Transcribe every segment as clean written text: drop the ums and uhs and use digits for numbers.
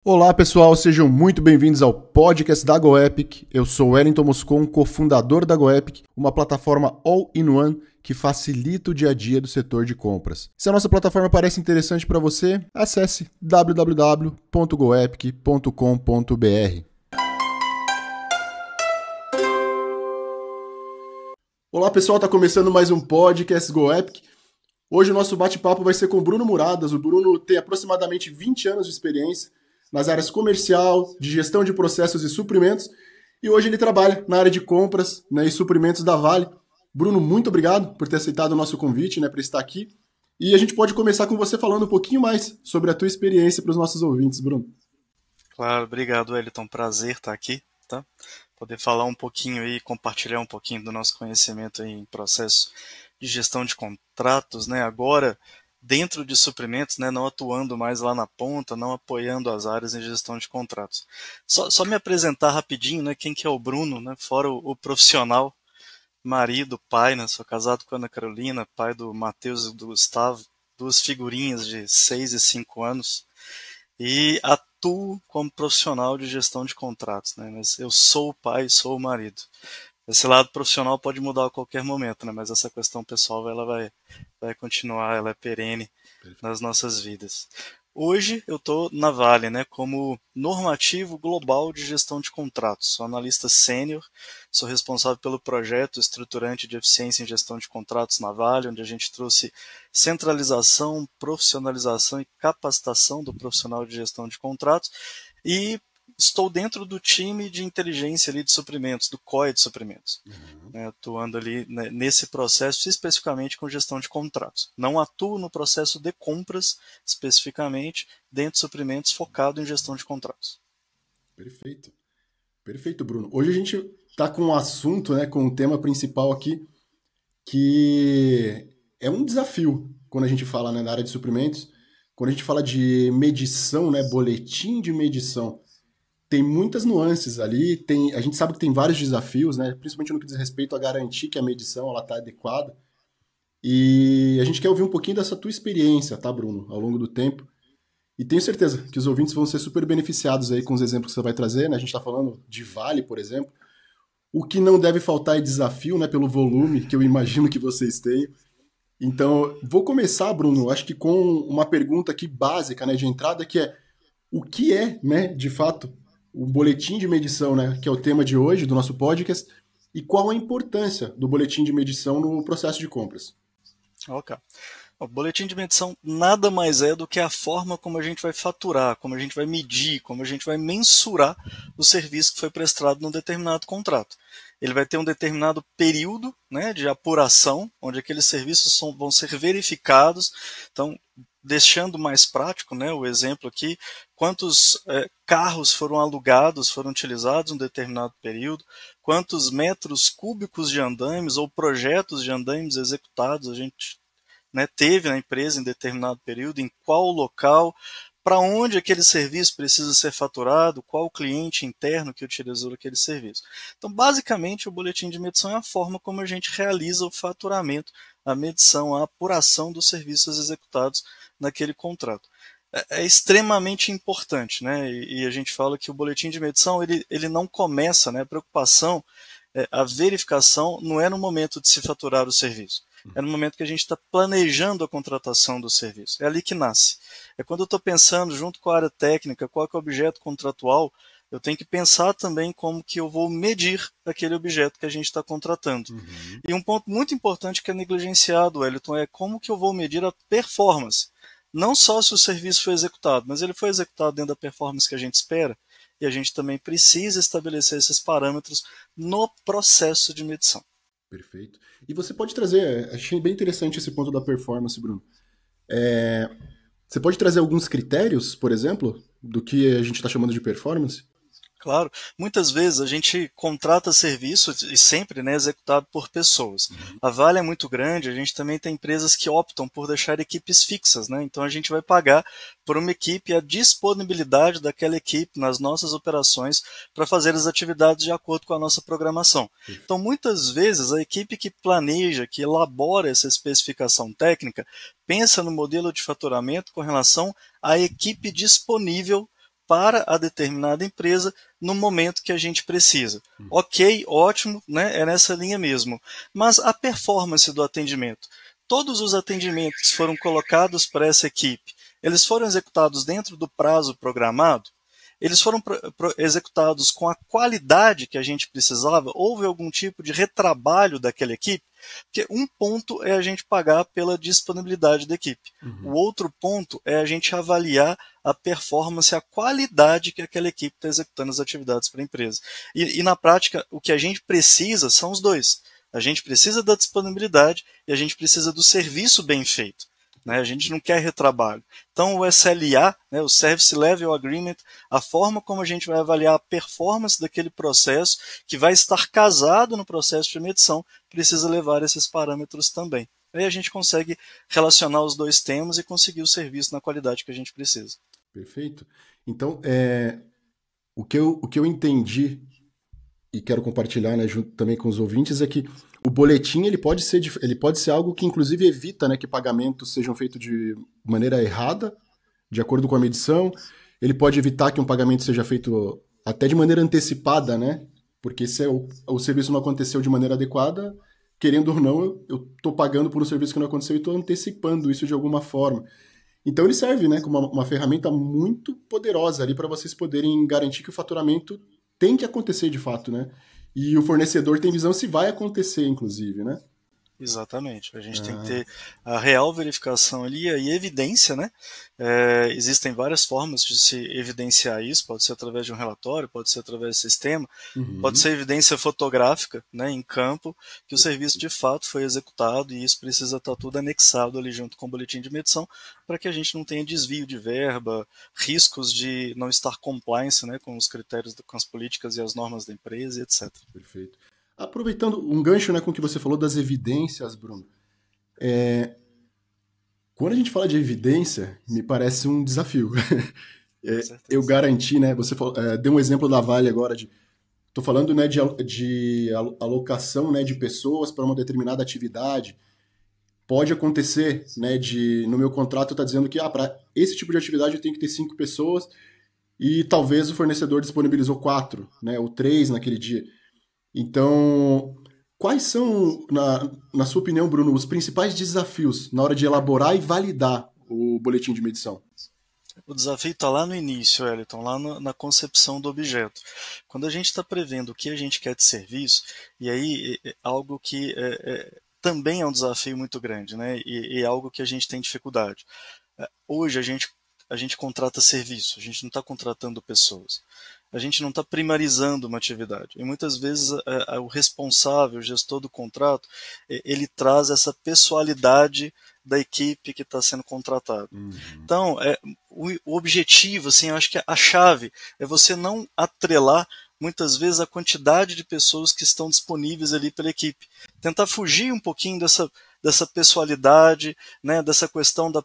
Olá pessoal, sejam muito bem-vindos ao podcast da GoEpic. Eu sou Wellington Moscon, cofundador da GoEpic, uma plataforma all-in-one que facilita o dia a dia do setor de compras. Se a nossa plataforma parece interessante para você, acesse www.goepic.com.br. Olá pessoal, está começando mais um podcast GoEpic. Hoje o nosso bate-papo vai ser com o Bruno Muradas. O Bruno tem aproximadamente 20 anos de experiência nas áreas comercial, de gestão de processos e suprimentos, e hoje ele trabalha na área de compras, né, e suprimentos da Vale. Bruno, muito obrigado por ter aceitado o nosso convite, né, para estar aqui. E a gente pode começar com você falando um pouquinho mais sobre a tua experiência para os nossos ouvintes, Bruno. Claro, obrigado, Wellington. Prazer estar aqui, tá? Poder falar um pouquinho aí, compartilhar um pouquinho do nosso conhecimento aí em processo de gestão de contratos, né? Agora, dentro de suprimentos, né? Não atuando mais lá na ponta, não apoiando as áreas em gestão de contratos. Só me apresentar rapidinho, né? Quem que é o Bruno, né? Fora o profissional, marido, pai, né? Sou casado com a Ana Carolina, pai do Matheus e do Gustavo, duas figurinhas de 6 e 5 anos. E atuo como profissional de gestão de contratos, né? Mas eu sou o pai, sou o marido. Esse lado profissional pode mudar a qualquer momento, né? Mas essa questão pessoal ela vai continuar, ela é perene nas nossas vidas. Hoje eu estou na Vale, né, como normativo global de gestão de contratos. Sou analista sênior, sou responsável pelo projeto estruturante de eficiência em gestão de contratos na Vale, onde a gente trouxe centralização, profissionalização e capacitação do profissional de gestão de contratos. E estou dentro do time de inteligência ali de suprimentos, do COE de suprimentos, né, atuando ali, né, nesse processo especificamente com gestão de contratos. Não atuo no processo de compras especificamente dentro de suprimentos focado em gestão de contratos. Perfeito. Perfeito, Bruno. Hoje a gente está com um assunto, né, com o tema principal aqui, que é um desafio quando a gente fala, né, na área de suprimentos. Quando a gente fala de medição, né, boletim de medição, tem muitas nuances ali, a gente sabe que tem vários desafios, né, principalmente no que diz respeito a garantir que a medição está adequada. E a gente quer ouvir um pouquinho dessa tua experiência, tá, Bruno, ao longo do tempo. E tenho certeza que os ouvintes vão ser super beneficiados aí com os exemplos que você vai trazer, né? A gente está falando de Vale, por exemplo. O que não deve faltar é desafio, né, pelo volume que eu imagino que vocês têm. Então, vou começar, Bruno, acho que com uma pergunta aqui básica, né, de entrada, que é o que é, né, de fato, o boletim de medição, né, que é o tema de hoje do nosso podcast, e qual a importância do boletim de medição no processo de compras? Ok. O boletim de medição nada mais é do que a forma como a gente vai faturar, como a gente vai medir, como a gente vai mensurar o serviço que foi prestado num determinado contrato. Ele vai ter um determinado período, né, de apuração, onde aqueles serviços vão ser verificados. Então, deixando mais prático, né, o exemplo aqui, quantos carros foram alugados, foram utilizados em um determinado período, quantos metros cúbicos de andaimes ou projetos de andaimes executados a gente, né, teve na empresa em determinado período, em qual local, para onde aquele serviço precisa ser faturado, qual o cliente interno que utilizou aquele serviço. Então, basicamente, o boletim de medição é a forma como a gente realiza o faturamento, a medição, a apuração dos serviços executados naquele contrato. É extremamente importante, né? E a gente fala que o boletim de medição ele não começa, né? A preocupação, a verificação não é no momento de se faturar o serviço. É no momento que a gente está planejando a contratação do serviço. É ali que nasce. É quando eu estou pensando, junto com a área técnica, qual é o objeto contratual, eu tenho que pensar também como que eu vou medir aquele objeto que a gente está contratando. Uhum. E um ponto muito importante que é negligenciado, Wellington, é como que eu vou medir a performance. Não só se o serviço foi executado, mas ele foi executado dentro da performance que a gente espera, e a gente também precisa estabelecer esses parâmetros no processo de medição. Perfeito. E você pode trazer, achei bem interessante esse ponto da performance, Bruno. Você pode trazer alguns critérios, por exemplo, do que a gente está chamando de performance? Claro, muitas vezes a gente contrata serviço e sempre, né, executado por pessoas. A Vale é muito grande, a gente também tem empresas que optam por deixar equipes fixas, né? Então a gente vai pagar por uma equipe a disponibilidade daquela equipe nas nossas operações para fazer as atividades de acordo com a nossa programação. Então muitas vezes a equipe que planeja, que elabora essa especificação técnica, pensa no modelo de faturamento com relação à equipe disponível para a determinada empresa no momento que a gente precisa. Ok, ótimo, né? É nessa linha mesmo. Mas a performance do atendimento, todos os atendimentos que foram colocados para essa equipe, eles foram executados dentro do prazo programado? Eles foram executados com a qualidade que a gente precisava? Houve algum tipo de retrabalho daquela equipe? Porque um ponto é a gente pagar pela disponibilidade da equipe. O outro ponto é a gente avaliar a performance, a qualidade que aquela equipe está executando as atividades para a empresa. E na prática, o que a gente precisa são os dois. A gente precisa da disponibilidade e a gente precisa do serviço bem feito. Né? A gente não quer retrabalho. Então, o SLA, né, o Service Level Agreement, a forma como a gente vai avaliar a performance daquele processo, que vai estar casado no processo de medição, precisa levar esses parâmetros também. Aí a gente consegue relacionar os dois temas e conseguir o serviço na qualidade que a gente precisa. Perfeito. Então, o que eu entendi e quero compartilhar, né, junto também com os ouvintes é que o boletim ele pode ser algo que inclusive evita, né, que pagamentos sejam feitos de maneira errada, de acordo com a medição. Ele pode evitar que um pagamento seja feito até de maneira antecipada, né? Porque se o serviço não aconteceu de maneira adequada, querendo ou não, eu estou pagando por um serviço que não aconteceu e estou antecipando isso de alguma forma. Então ele serve, né, como uma ferramenta muito poderosa ali para vocês poderem garantir que o faturamento tem que acontecer de fato, né? E o fornecedor tem visão se vai acontecer, inclusive, né? Exatamente. A gente tem que ter a real verificação ali e evidência, né? Existem várias formas de se evidenciar isso, pode ser através de um relatório, pode ser através do sistema, pode ser evidência fotográfica, né, em campo, que o serviço de fato foi executado e isso precisa estar tudo anexado ali junto com o boletim de medição para que a gente não tenha desvio de verba, riscos de não estar compliance, né, com os critérios, com as políticas e as normas da empresa, etc. Perfeito. Aproveitando um gancho, né, com o que você falou das evidências, Bruno, quando a gente fala de evidência, me parece um desafio. Eu garanti, né, você deu um exemplo da Vale agora, estou falando, né, de alocação, né, de pessoas para uma determinada atividade. Pode acontecer, né, no meu contrato está dizendo que para esse tipo de atividade eu tenho que ter 5 pessoas e talvez o fornecedor disponibilizou 4, né, ou 3 naquele dia. Então, quais são, na sua opinião, Bruno, os principais desafios na hora de elaborar e validar o boletim de medição? O desafio está lá no início, Wellington, lá na concepção do objeto. Quando a gente está prevendo o que a gente quer de serviço, e aí algo que também é um desafio muito grande, né? E é algo que a gente tem dificuldade. Hoje a gente contrata serviço, a gente não está contratando pessoas. A gente não está primarizando uma atividade. E muitas vezes o responsável, o gestor do contrato, ele traz essa pessoalidade da equipe que está sendo contratada. Então, o objetivo, assim, eu acho que a chave é você não atrelar muitas vezes a quantidade de pessoas que estão disponíveis ali pela equipe. Tentar fugir um pouquinho dessa pessoalidade, né, dessa questão da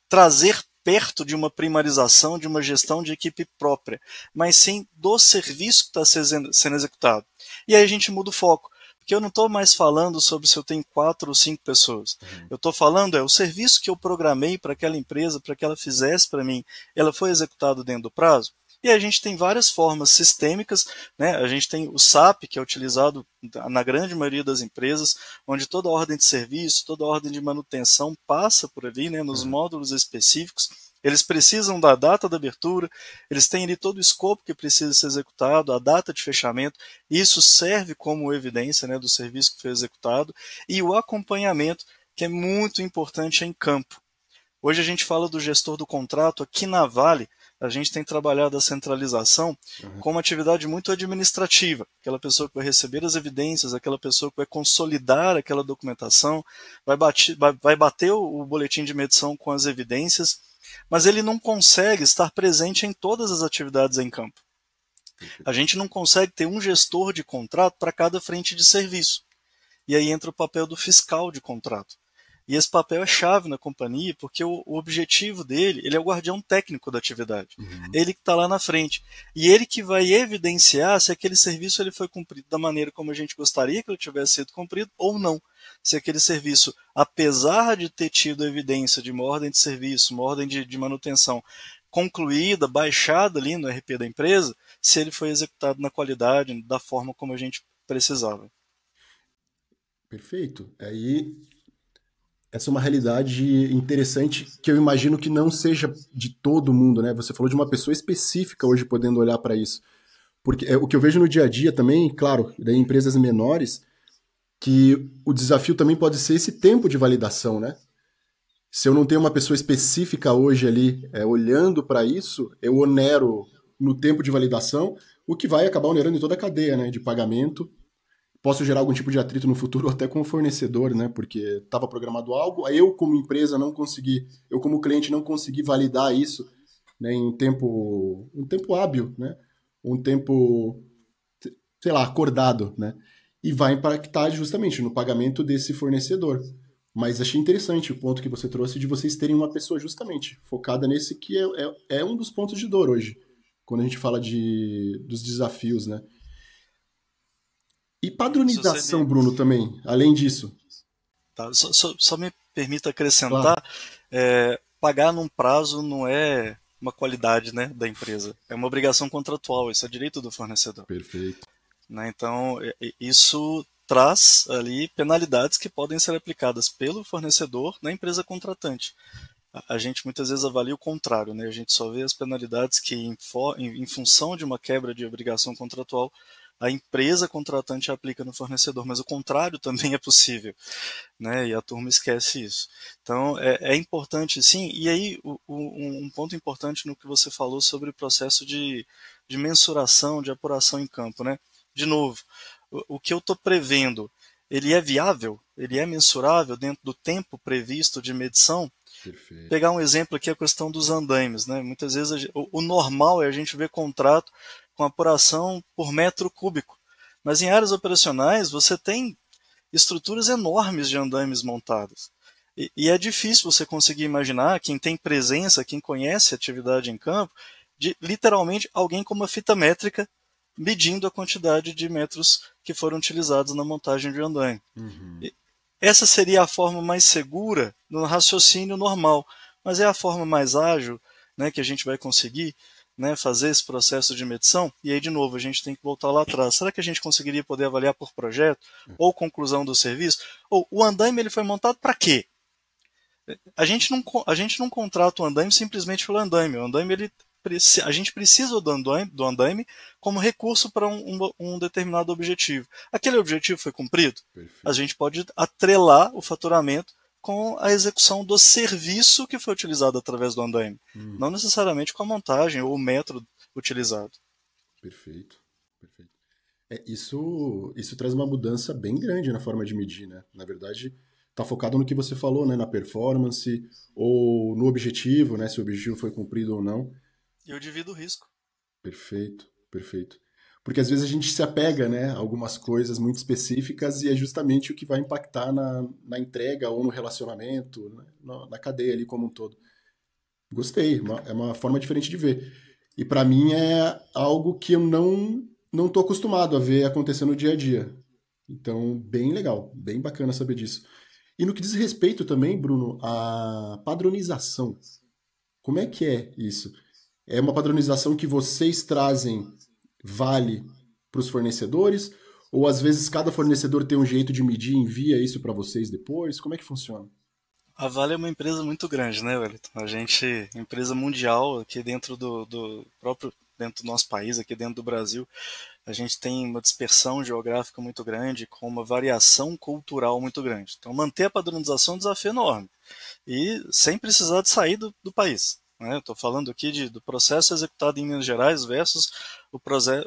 trazer perto de uma primarização, de uma gestão de equipe própria, mas sim do serviço que está sendo executado. E aí a gente muda o foco, porque eu não estou mais falando sobre se eu tenho 4 ou 5 pessoas. Eu estou falando o serviço que eu programei para aquela empresa, para que ela fizesse para mim, ela foi executado dentro do prazo? E a gente tem várias formas sistêmicas, né? A gente tem o SAP, que é utilizado na grande maioria das empresas, onde toda ordem de serviço, toda ordem de manutenção passa por ali, né, nos módulos específicos. Eles precisam da data da abertura, eles têm ali todo o escopo que precisa ser executado, a data de fechamento, isso serve como evidência, né, do serviço que foi executado, e o acompanhamento, que é muito importante em campo. Hoje a gente fala do gestor do contrato. Aqui na Vale, a gente tem trabalhado a centralização como uma atividade muito administrativa. Aquela pessoa que vai receber as evidências, aquela pessoa que vai consolidar aquela documentação, vai bater o boletim de medição com as evidências, mas ele não consegue estar presente em todas as atividades em campo. A gente não consegue ter um gestor de contrato para cada frente de serviço. E aí entra o papel do fiscal de contrato. E esse papel é chave na companhia, porque o objetivo dele, ele é o guardião técnico da atividade. Ele que está lá na frente. E ele que vai evidenciar se aquele serviço ele foi cumprido da maneira como a gente gostaria que ele tivesse sido cumprido ou não. Se aquele serviço, apesar de ter tido evidência de uma ordem de serviço, uma ordem de manutenção, concluída, baixada ali no RP da empresa, se ele foi executado na qualidade, da forma como a gente precisava. Perfeito. Aí, essa é uma realidade interessante que eu imagino que não seja de todo mundo, né? Você falou de uma pessoa específica hoje podendo olhar para isso. Porque o que eu vejo no dia a dia também, claro, em empresas menores, que o desafio também pode ser esse tempo de validação, né? Se eu não tenho uma pessoa específica hoje ali olhando para isso, eu onero no tempo de validação, o que vai acabar onerando em toda a cadeia, né, de pagamento. Posso gerar algum tipo de atrito no futuro até com o fornecedor, né, porque estava programado algo, aí eu como empresa não consegui, eu como cliente não consegui validar isso, né, em um tempo hábil, né, um tempo, sei lá, acordado, né, e vai impactar justamente no pagamento desse fornecedor. Mas achei interessante o ponto que você trouxe de vocês terem uma pessoa justamente focada nesse que é um dos pontos de dor hoje, quando a gente fala dos desafios, né? E Se você padronização, me, Bruno, também, além disso. tá, só me permita Claro, acrescentar, pagar num prazo não é uma qualidade, né, da empresa, é uma obrigação contratual, isso é direito do fornecedor. perfeito. Né? Então, isso traz ali penalidades que podem ser aplicadas pelo fornecedor na empresa contratante. A gente muitas vezes avalia o contrário, né? A gente só vê as penalidades que, em função de uma quebra de obrigação contratual, a empresa contratante aplica no fornecedor, mas o contrário também é possível, né? E a turma esquece isso. Então, é importante, sim. E aí, um ponto importante no que você falou sobre o processo de mensuração, de apuração em campo, né? De novo, o que eu estou prevendo, ele é viável? Ele é mensurável dentro do tempo previsto de medição? Perfeito. Pegar um exemplo aqui, a questão dos andaimes, né? Muitas vezes o normal é a gente ver contrato com apuração por metro cúbico, mas em áreas operacionais você tem estruturas enormes de andaimes montadas. E é difícil você conseguir imaginar, quem tem presença, quem conhece a atividade em campo, de literalmente alguém com uma fita métrica medindo a quantidade de metros que foram utilizados na montagem de andaime. Uhum. Essa seria a forma mais segura no raciocínio normal, mas é a forma mais ágil, né, que a gente vai conseguir, né, fazer esse processo de medição. E aí, de novo, a gente tem que voltar lá atrás. Será que a gente conseguiria poder avaliar por projeto ou conclusão do serviço? Ou o andaime ele foi montado para quê? A gente não contrata o andaime simplesmente pelo andaime. O andaime a gente precisa do andaime como recurso para um determinado objetivo. Aquele objetivo foi cumprido? A Perfeito. gente pode atrelar o faturamento com a execução do serviço que foi utilizado através do andaime, Hum, não necessariamente com a montagem ou o método utilizado. perfeito. Perfeito. Isso traz uma mudança bem grande na forma de medir, né? Na verdade, tá focado no que você falou, né? Na performance ou no objetivo, né? Se o objetivo foi cumprido ou não. E eu divido o risco. Perfeito, perfeito. Porque às vezes a gente se apega, né, a algumas coisas muito específicas e é justamente o que vai impactar na entrega ou no relacionamento, né, na cadeia ali como um todo. Gostei, é uma forma diferente de ver. E para mim é algo que eu não tô acostumado a ver acontecer no dia a dia. Então, bem legal, bem bacana saber disso. E no que diz respeito também, Bruno, à padronização, como é que é isso? É uma padronização que vocês trazem vale para os fornecedores? Ou às vezes cada fornecedor tem um jeito de medir e envia isso para vocês depois? Como é que funciona? A Vale é uma empresa muito grande, né, Wellington? A gente, empresa mundial aqui dentro do próprio, dentro do nosso país, aqui dentro do Brasil, a gente tem uma dispersão geográfica muito grande, com uma variação cultural muito grande. Então, manter a padronização é um desafio enorme e sem precisar de sair do país. Né? Estou falando aqui do processo executado em Minas Gerais versus o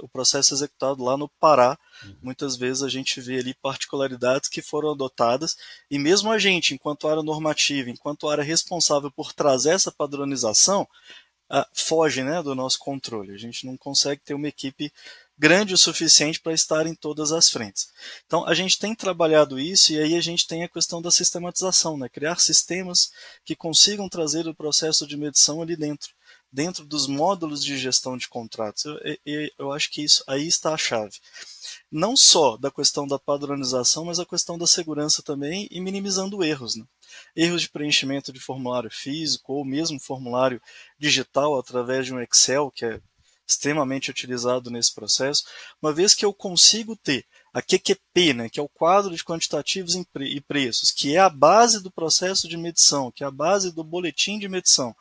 processo executado lá no Pará. Muitas vezes a gente vê ali particularidades que foram adotadas e mesmo a gente, enquanto área normativa, enquanto área responsável por trazer essa padronização, foge, né, do nosso controle. A gente não consegue ter uma equipe grande o suficiente para estar em todas as frentes. Então, a gente tem trabalhado isso e aí a gente tem a questão da sistematização, né? Criar sistemas que consigam trazer o processo de medição ali dentro, dentro dos módulos de gestão de contratos. Eu acho que isso aí está a chave. Não só da questão da padronização, mas a questão da segurança também e minimizando erros, né? Erros de preenchimento de formulário físico ou mesmo formulário digital através de um Excel, que é extremamente utilizado nesse processo, uma vez que eu consigo ter a QQP, né, que é o quadro de quantitativos e preços, que é a base do processo de medição, que é a base do boletim de medição,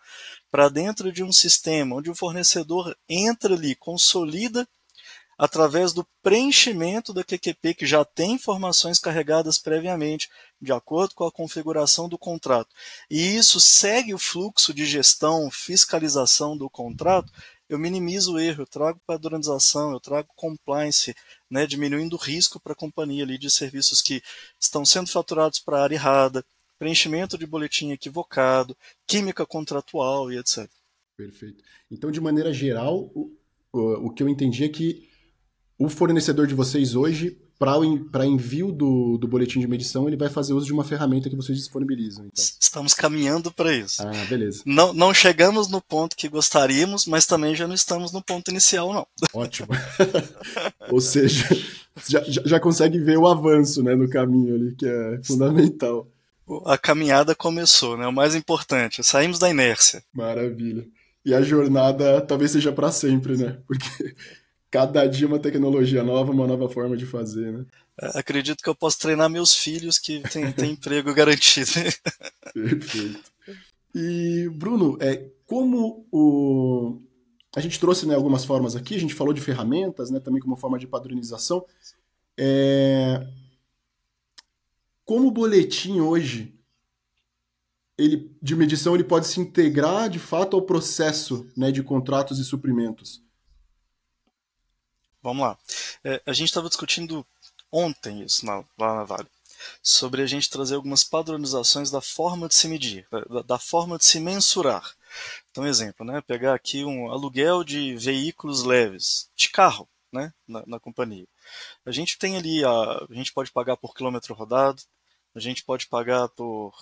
para dentro de um sistema onde o fornecedor entra ali, consolida através do preenchimento da QQP, que já tem informações carregadas previamente, de acordo com a configuração do contrato. E isso segue o fluxo de gestão, fiscalização do contrato, eu minimizo o erro, eu trago padronização, eu trago compliance, né, diminuindo o risco para a companhia ali de serviços que estão sendo faturados para a área errada, preenchimento de boletim equivocado, química contratual e etc. Perfeito. Então, de maneira geral, o que eu entendi é que o fornecedor de vocês hoje, para envio do boletim de medição, ele vai fazer uso de uma ferramenta que vocês disponibilizam. Então. Estamos caminhando para isso. Ah, beleza. Não chegamos no ponto que gostaríamos, mas também já não estamos no ponto inicial, não. Ótimo. Ou seja, já consegue ver o avanço, né, no caminho ali, que é fundamental. A caminhada começou, né? O mais importante, saímos da inércia. Maravilha. E a jornada talvez seja para sempre, né? Porque cada dia uma tecnologia nova, uma nova forma de fazer, né? Acredito que eu posso treinar meus filhos que têm emprego garantido. Perfeito. E, Bruno, a gente trouxe, né, algumas formas aqui, a gente falou de ferramentas, né, também como forma de padronização. Como o boletim hoje, de medição, ele pode se integrar de fato ao processo, né, de contratos e suprimentos? Vamos lá. A gente estava discutindo ontem isso lá na Vale, sobre a gente trazer algumas padronizações da forma de se medir, da forma de se mensurar. Então, exemplo, né, pegar aqui um aluguel de veículos leves, de carro, né, na companhia. A gente tem ali, a gente pode pagar por quilômetro rodado, a gente pode pagar por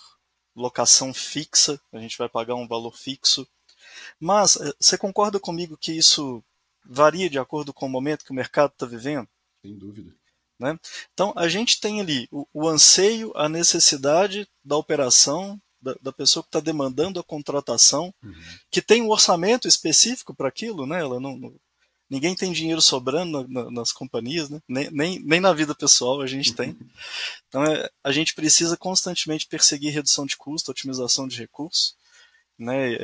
locação fixa, a gente vai pagar um valor fixo. Mas você concorda comigo que isso varia de acordo com o momento que o mercado está vivendo? Sem dúvida. Né? Então, a gente tem ali o anseio, a necessidade da operação, da pessoa que está demandando a contratação, que tem um orçamento específico para aquilo, né? Ninguém tem dinheiro sobrando nas companhias, né? Nem na vida pessoal a gente tem. Então, a gente precisa constantemente perseguir redução de custo, otimização de recursos. Né?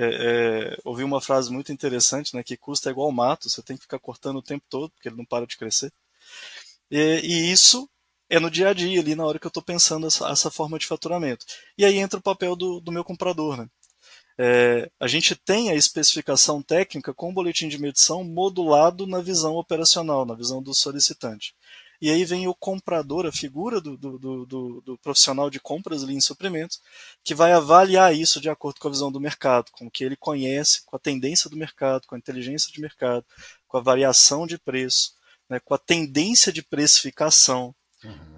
Ouvi uma frase muito interessante, né? Que custo é igual ao mato, você tem que ficar cortando o tempo todo, porque ele não para de crescer. E isso é no dia a dia, ali na hora que eu estou pensando essa forma de faturamento. E aí entra o papel do meu comprador. Né? A gente tem a especificação técnica com o boletim de medição modulado na visão operacional, na visão do solicitante. E aí vem o comprador, a figura do profissional de compras ali em suprimentos, que vai avaliar isso de acordo com a visão do mercado, com o que ele conhece, com a tendência do mercado, com a inteligência de mercado, com a variação de preço, né, com a tendência de precificação,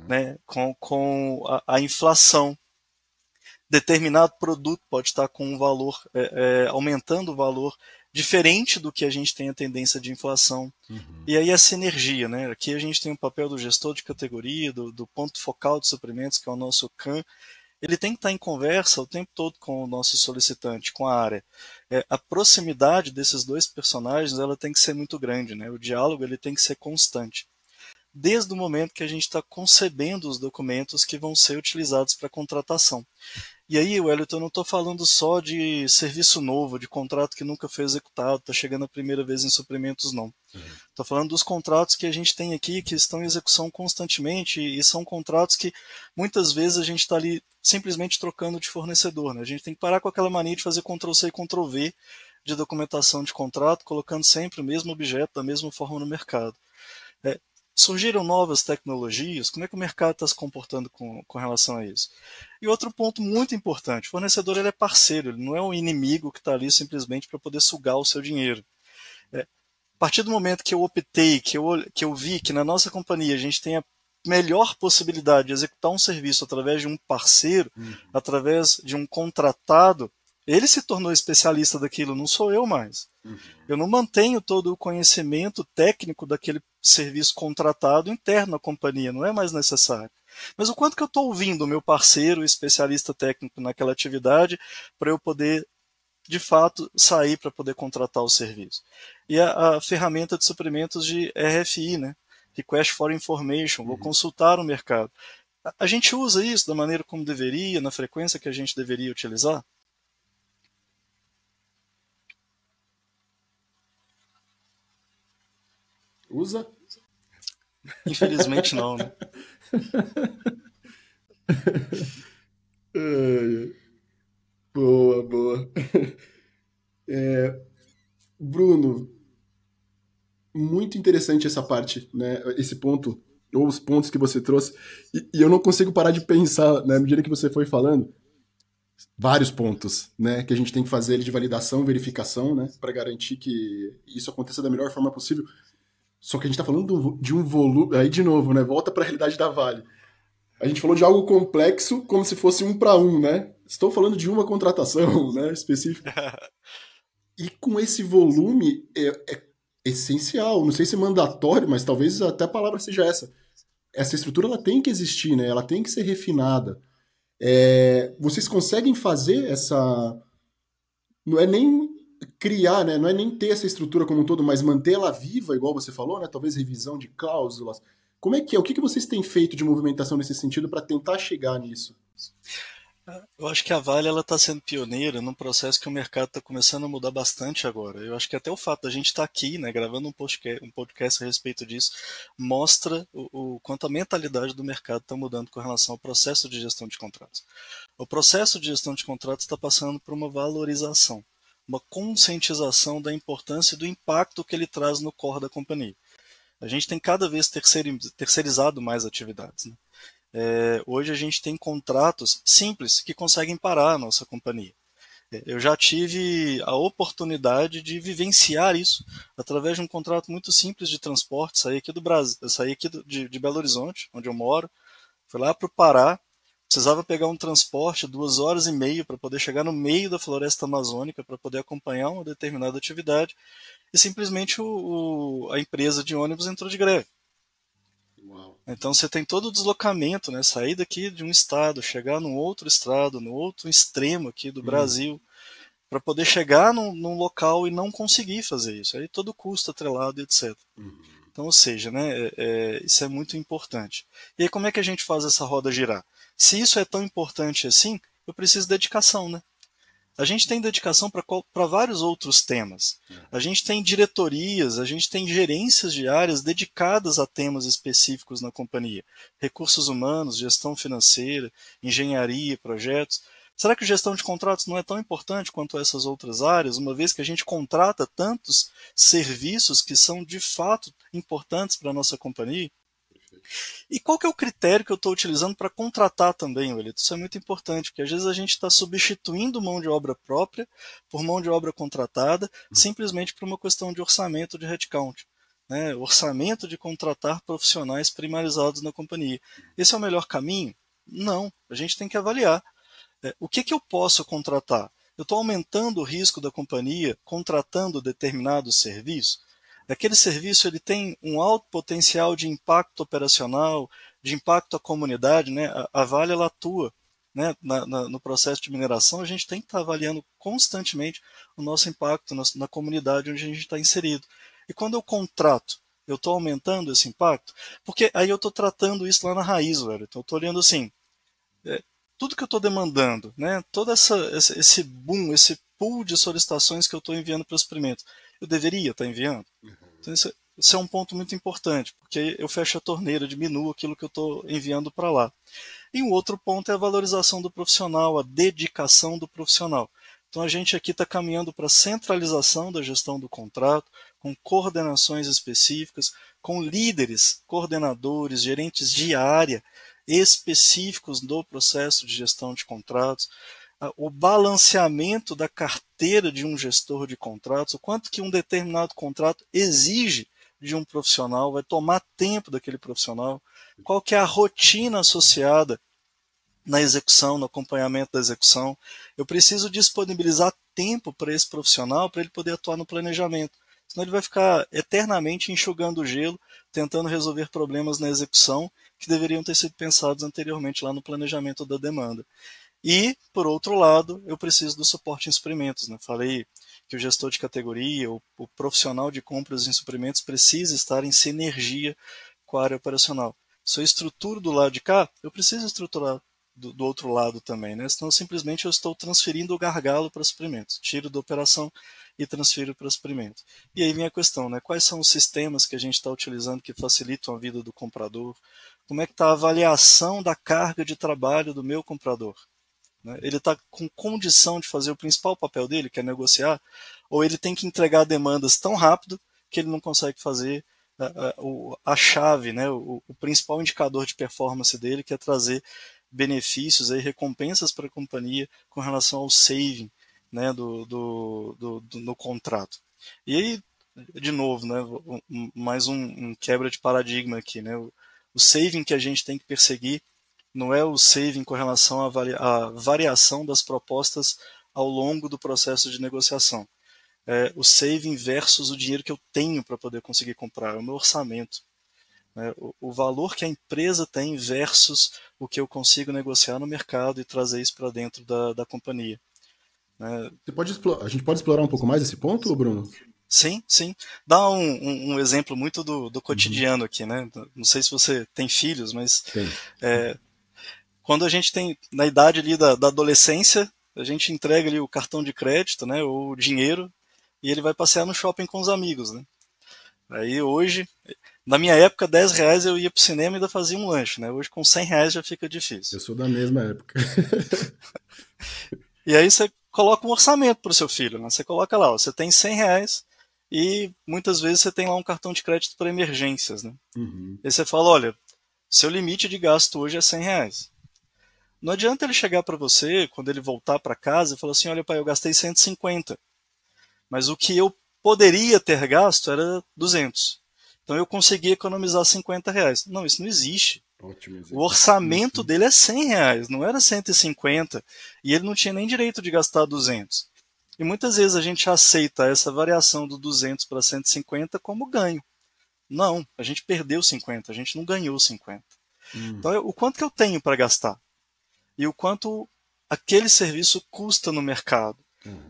né, com a inflação. Determinado produto pode estar com um valor, aumentando o valor, diferente do que a gente tem a tendência de inflação. E aí a sinergia, né? Aqui a gente tem o papel do gestor de categoria, do ponto focal de suprimentos, que é o nosso CAM. Ele tem que estar em conversa o tempo todo com o nosso solicitante, com a área. A proximidade desses dois personagens ela tem que ser muito grande, né? O diálogo ele tem que ser constante. Desde o momento que a gente está concebendo os documentos que vão ser utilizados para contratação. E aí, Wellington, eu não estou falando só de serviço novo, de contrato que nunca foi executado, está chegando a primeira vez em suprimentos, não. Estou falando dos contratos que a gente tem aqui, que estão em execução constantemente, e são contratos que muitas vezes a gente está ali simplesmente trocando de fornecedor. Né? A gente tem que parar com aquela mania de fazer Ctrl+C e Ctrl+V de documentação de contrato, colocando sempre o mesmo objeto, da mesma forma no mercado. Surgiram novas tecnologias, como é que o mercado está se comportando com relação a isso? E outro ponto muito importante, o fornecedor ele é parceiro, ele não é um inimigo que está ali simplesmente para poder sugar o seu dinheiro. A partir do momento que eu optei, que eu vi que na nossa companhia a gente tem a melhor possibilidade de executar um serviço através de um parceiro, através de um contratado, Ele se tornou especialista daquilo, não sou eu mais. Eu não mantenho todo o conhecimento técnico daquele serviço contratado interno à companhia, não é mais necessário. Mas o quanto que eu estou ouvindo o meu parceiro, especialista técnico naquela atividade, para eu poder, de fato, sair para poder contratar o serviço. E a ferramenta de suprimentos de RFI, né? Request for Information, vou consultar o mercado. A gente usa isso da maneira como deveria, na frequência que a gente deveria utilizar? Usa? Infelizmente não, né? Boa, boa. Bruno, muito interessante essa parte, né? Esse ponto, ou os pontos que você trouxe. E eu não consigo parar de pensar, né, na medida que você foi falando, vários pontos, né, que a gente tem que fazer de validação, verificação, né, para garantir que isso aconteça da melhor forma possível. Só que a gente está falando de um volume, aí de novo, né, volta para a realidade da Vale. A gente falou de algo complexo como se fosse um para um, né? Estou falando de uma contratação, né, específica. E com esse volume é essencial, não sei se é mandatório, mas talvez até a palavra seja essa. Essa estrutura ela tem que existir, né? Ela tem que ser refinada. Vocês conseguem fazer essa. Não é nem criar, né? Não é nem ter essa estrutura como um todo, mas mantê-la viva, igual você falou, né? Talvez revisão de cláusulas. Como é que é? O que vocês têm feito de movimentação nesse sentido para tentar chegar nisso? Eu acho que a Vale está sendo pioneira num processo que o mercado está começando a mudar bastante agora. Eu acho que até o fato da gente estar aqui, né, gravando um podcast a respeito disso, mostra o quanto a mentalidade do mercado está mudando com relação ao processo de gestão de contratos. O processo de gestão de contratos está passando por uma valorização, uma conscientização da importância e do impacto que ele traz no core da companhia. A gente tem cada vez terceirizado mais atividades, né? Hoje a gente tem contratos simples que conseguem parar a nossa companhia. Eu já tive a oportunidade de vivenciar isso através de um contrato muito simples de transporte. Saí aqui do Brasil, saí aqui de Belo Horizonte, onde eu moro, fui lá para o Pará, precisava pegar um transporte 2 horas e meia para poder chegar no meio da floresta amazônica para poder acompanhar uma determinada atividade e simplesmente a empresa de ônibus entrou de greve. Uau. Então você tem todo o deslocamento, né? Sair daqui de um estado, chegar num outro estado, no outro extremo aqui do Brasil, para poder chegar num local e não conseguir fazer isso. Aí todo custo atrelado, etc. Então, ou seja, né, isso é muito importante. E aí como é que a gente faz essa roda girar? Se isso é tão importante assim, eu preciso de dedicação, né? A gente tem dedicação para vários outros temas. A gente tem diretorias, a gente tem gerências de áreas dedicadas a temas específicos na companhia. Recursos humanos, gestão financeira, engenharia, projetos. Será que gestão de contratos não é tão importante quanto essas outras áreas, uma vez que a gente contrata tantos serviços que são de fato importantes para a nossa companhia? E qual que é o critério que eu estou utilizando para contratar também, Wellington? Isso é muito importante, porque às vezes a gente está substituindo mão de obra própria por mão de obra contratada, simplesmente por uma questão de orçamento de headcount. Né? Orçamento de contratar profissionais primarizados na companhia. Esse é o melhor caminho? Não, a gente tem que avaliar. O que eu posso contratar? Eu estou aumentando o risco da companhia contratando determinado serviço? Aquele serviço ele tem um alto potencial de impacto operacional, de impacto à comunidade, né? A Vale ela atua, né, no processo de mineração, a gente tem que estar avaliando constantemente o nosso impacto na comunidade onde a gente está inserido. E quando eu contrato, eu estou aumentando esse impacto? Porque aí eu estou tratando isso lá na raiz, velho. Então eu estou olhando assim, tudo que eu estou demandando, né, todo esse boom, esse pool de solicitações que eu estou enviando para os experimentos, eu deveria estar enviando? Então, isso é um ponto muito importante, porque eu fecho a torneira, diminuo aquilo que eu estou enviando para lá. E um outro ponto é a valorização do profissional, a dedicação do profissional. Então a gente aqui está caminhando para a centralização da gestão do contrato, com coordenações específicas, com líderes, coordenadores, gerentes de área específicos do processo de gestão de contratos, o balanceamento da carteira de um gestor de contratos, o quanto que um determinado contrato exige de um profissional, vai tomar tempo daquele profissional, qual que é a rotina associada na execução, no acompanhamento da execução. Eu preciso disponibilizar tempo para esse profissional para ele poder atuar no planejamento. Senão ele vai ficar eternamente enxugando o gelo, tentando resolver problemas na execução que deveriam ter sido pensados anteriormente lá no planejamento da demanda. E, por outro lado, eu preciso do suporte em suprimentos. Né? Falei que o gestor de categoria, o profissional de compras em suprimentos precisa estar em sinergia com a área operacional. Se eu estruturo do lado de cá, eu preciso estruturar do outro lado também, né? Senão simplesmente eu estou transferindo o gargalo para suprimentos. Tiro da operação e transfiro para suprimentos. E aí vem a questão, né? Quais são os sistemas que a gente está utilizando que facilitam a vida do comprador? Como é que está a avaliação da carga de trabalho do meu comprador? Né? Ele está com condição de fazer o principal papel dele, que é negociar, ou ele tem que entregar demandas tão rápido que ele não consegue fazer a chave, né? O principal indicador de performance dele, que é trazer benefícios, aí, recompensas para a companhia com relação ao saving, né, no contrato. E aí, de novo, né, mais um quebra de paradigma aqui. Né, o saving que a gente tem que perseguir não é o saving com relação à variação das propostas ao longo do processo de negociação. É o saving versus o dinheiro que eu tenho para poder conseguir comprar, é o meu orçamento. O valor que a empresa tem versus o que eu consigo negociar no mercado e trazer isso para dentro da companhia. Né? A gente pode explorar um pouco mais esse ponto, Bruno? Sim, sim. Dá um exemplo muito do cotidiano aqui, né? Não sei se você tem filhos, mas quando a gente tem, na idade ali da adolescência, a gente entrega ali o cartão de crédito, né, ou o dinheiro, e ele vai passear no shopping com os amigos, né? Aí hoje, na minha época, R$ 10 eu ia pro cinema e ainda fazia um lanche, né? Hoje com R$ 100 já fica difícil. Eu sou da mesma época. E aí você coloca um orçamento para o seu filho, né? Você coloca lá, ó, você tem R$ 100 e muitas vezes você tem lá um cartão de crédito para emergências, né? Uhum. E aí você fala, olha, seu limite de gasto hoje é R$ 100. Não adianta ele chegar para você, quando ele voltar para casa, e falar assim, olha pai, eu gastei 150, mas o que eu poderia ter gasto era 200. Então eu consegui economizar R$ 50. Não, isso não existe. Ótimo exemplo. O orçamento dele é R$ 100, não era 150. E ele não tinha nem direito de gastar 200. E muitas vezes a gente aceita essa variação do 200 para 150 como ganho. Não, a gente perdeu 50, a gente não ganhou 50. Então, o quanto que eu tenho para gastar? E o quanto aquele serviço custa no mercado?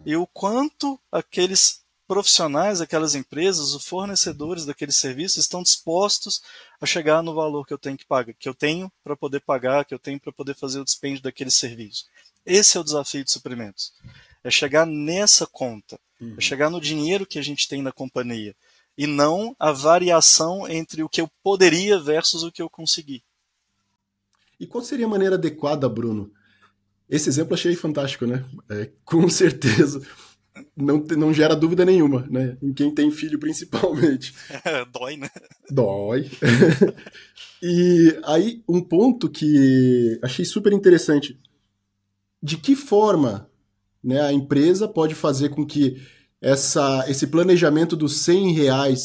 E o quanto aqueles profissionais, aquelas empresas, os fornecedores daquele serviço estão dispostos a chegar no valor que eu tenho que pagar, que eu tenho para poder pagar, que eu tenho para poder fazer o dispêndio daquele serviço. Esse é o desafio de suprimentos. É chegar nessa conta, é chegar no dinheiro que a gente tem na companhia e não a variação entre o que eu poderia versus o que eu consegui. E qual seria a maneira adequada, Bruno? Esse exemplo achei fantástico, né? Com certeza não gera dúvida nenhuma, né? Em quem tem filho, principalmente. Dói, né? Dói. E aí, um ponto que achei super interessante. De que forma, né, a empresa pode fazer com que esse planejamento dos R$ 100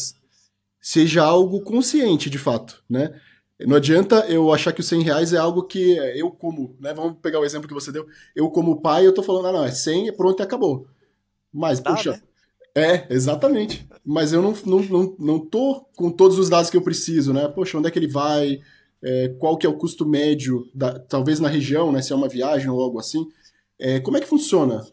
seja algo consciente, de fato, né? Não adianta eu achar que os R$ 100 é algo que eu como, né? Vamos pegar o exemplo que você deu. Eu como pai, eu tô falando, não, é 100, pronto e acabou. Mas, Dá, puxa, né? exatamente. Mas eu não tô com todos os dados que eu preciso, né? Poxa, onde é que ele vai? Qual que é o custo médio, talvez na região, né? Se é uma viagem ou algo assim. Como é que funciona?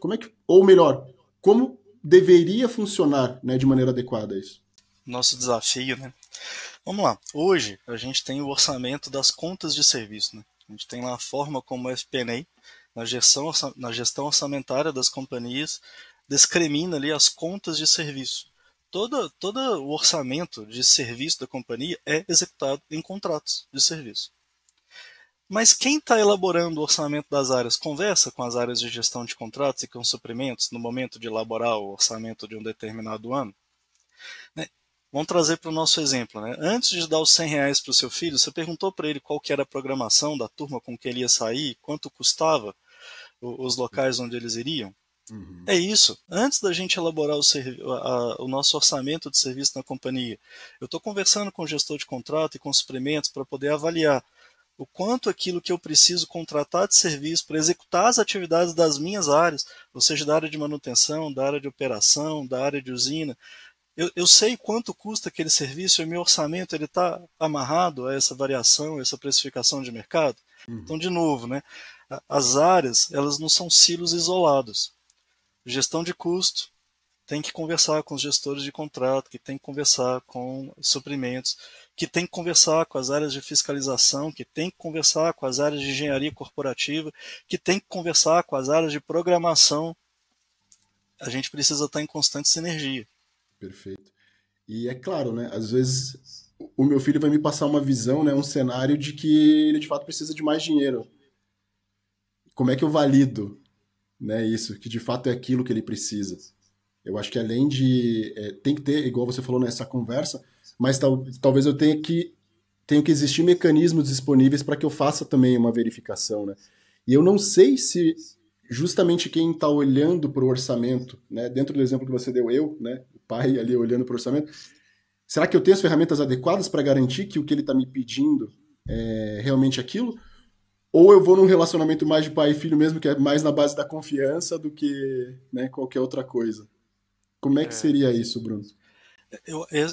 Ou melhor, como deveria funcionar, né, de maneira adequada isso? Nosso desafio, né? Vamos lá. Hoje a gente tem o orçamento das contas de serviço, né? A gente tem lá a forma como o FP&A, na gestão orçamentária das companhias, discrimina ali as contas de serviço. Todo o orçamento de serviço da companhia é executado em contratos de serviço. Mas quem está elaborando o orçamento das áreas conversa com as áreas de gestão de contratos e com suprimentos no momento de elaborar o orçamento de um determinado ano? Né? Vamos trazer para o nosso exemplo. Né? Antes de dar os R$ 100 para o seu filho, você perguntou para ele qual que era a programação da turma com que ele ia sair, quanto custava os locais onde eles iriam? Uhum. É isso. Antes da gente elaborar o nosso orçamento de serviço na companhia, eu estou conversando com o gestor de contrato e com suprimentos para poder avaliar o quanto aquilo que eu preciso contratar de serviço para executar as atividades das minhas áreas, ou seja, da área de manutenção, da área de operação, da área de usina, eu sei quanto custa aquele serviço e o meu orçamento ele está amarrado a essa variação, a essa precificação de mercado. Então, de novo, né, as áreas elas não são silos isolados. Gestão de custo tem que conversar com os gestores de contrato, que tem que conversar com suprimentos, que tem que conversar com as áreas de fiscalização, que tem que conversar com as áreas de engenharia corporativa, que tem que conversar com as áreas de programação. A gente precisa estar em constante sinergia. Perfeito. E é claro, né? Às vezes o meu filho vai me passar uma visão, né? Um cenário de que ele de fato precisa de mais dinheiro. Como é que eu valido, né? Isso, que de fato é aquilo que ele precisa. Eu acho que além de tem que ter, igual você falou nessa conversa, mas talvez eu tenha que existir mecanismos disponíveis para que eu faça também uma verificação, né? E eu não sei se justamente quem está olhando para o orçamento, né? Dentro do exemplo que você deu, eu, né? O pai ali olhando para o orçamento, será que eu tenho as ferramentas adequadas para garantir que o que ele está me pedindo é realmente aquilo? Ou eu vou num relacionamento mais de pai e filho mesmo, que é mais na base da confiança do que, né, qualquer outra coisa? Como é que É, seria isso, Bruno?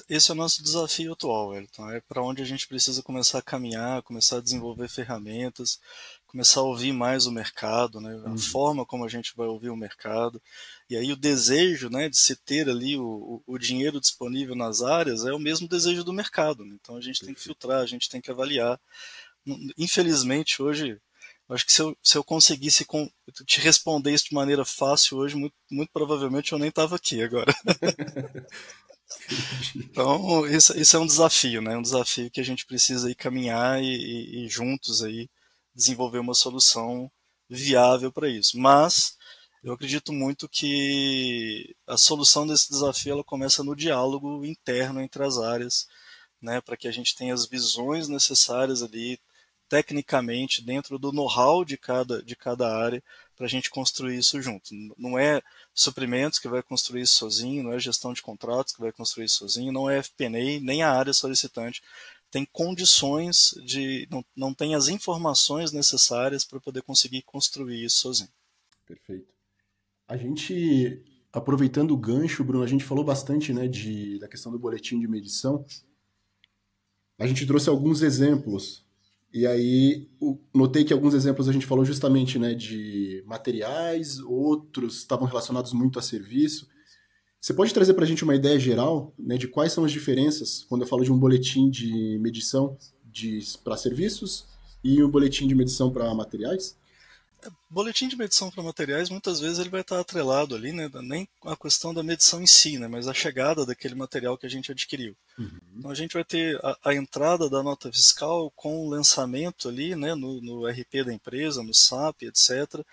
esse é o nosso desafio atual, Elton. É para onde a gente precisa começar a caminhar, começar a desenvolver ferramentas, começar a ouvir mais o mercado, né? A Uhum, forma como a gente vai ouvir o mercado. E aí o desejo, né, de se ter ali o dinheiro disponível nas áreas é o mesmo desejo do mercado, né? Então a gente tem que perfeito. filtrar, a gente tem que avaliar. Infelizmente, hoje, eu acho que se eu conseguisse te responder isso de maneira fácil hoje, muito provavelmente eu nem estava aqui agora. Entendi. Então, isso é um desafio, né? Um desafio que a gente precisa aí caminhar e juntos aí desenvolver uma solução viável para isso. Mas eu acredito muito que a solução desse desafio ela começa no diálogo interno entre as áreas, né? Para que a gente tenha as visões necessárias ali tecnicamente dentro do know-how de cada área para a gente construir isso junto. Não é suprimentos que vai construir isso sozinho, não é gestão de contratos que vai construir isso sozinho, não é FP&A, nem a área solicitante tem condições não tem as informações necessárias para poder conseguir construir isso sozinho. Perfeito. A gente, aproveitando o gancho, Bruno, a gente falou bastante, né, da questão do boletim de medição. A gente trouxe alguns exemplos. E aí, notei que alguns exemplos a gente falou justamente, né, de materiais, outros estavam relacionados muito a serviço. Você pode trazer para a gente uma ideia geral, né, de quais são as diferenças quando eu falo de um boletim de medição para serviços e um boletim de medição para materiais? Boletim de medição para materiais, muitas vezes ele vai estar atrelado ali, né, nem a questão da medição em si, né, mas a chegada daquele material que a gente adquiriu. Uhum, Então a gente vai ter a entrada da nota fiscal com o lançamento ali, né, no RP da empresa, no SAP, etc.,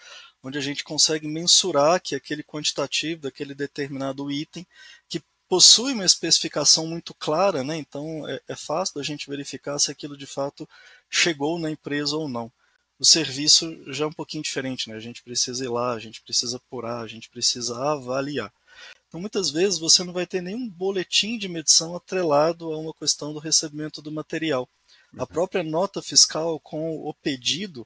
onde a gente consegue mensurar que aquele quantitativo daquele determinado item, que possui uma especificação muito clara, né, então é fácil da gente verificar se aquilo de fato chegou na empresa ou não. O serviço já é um pouquinho diferente, né? A gente precisa ir lá, a gente precisa apurar, a gente precisa avaliar. Então, muitas vezes, você não vai ter nenhum boletim de medição atrelado a uma questão do recebimento do material. A uhum, própria nota fiscal com o pedido,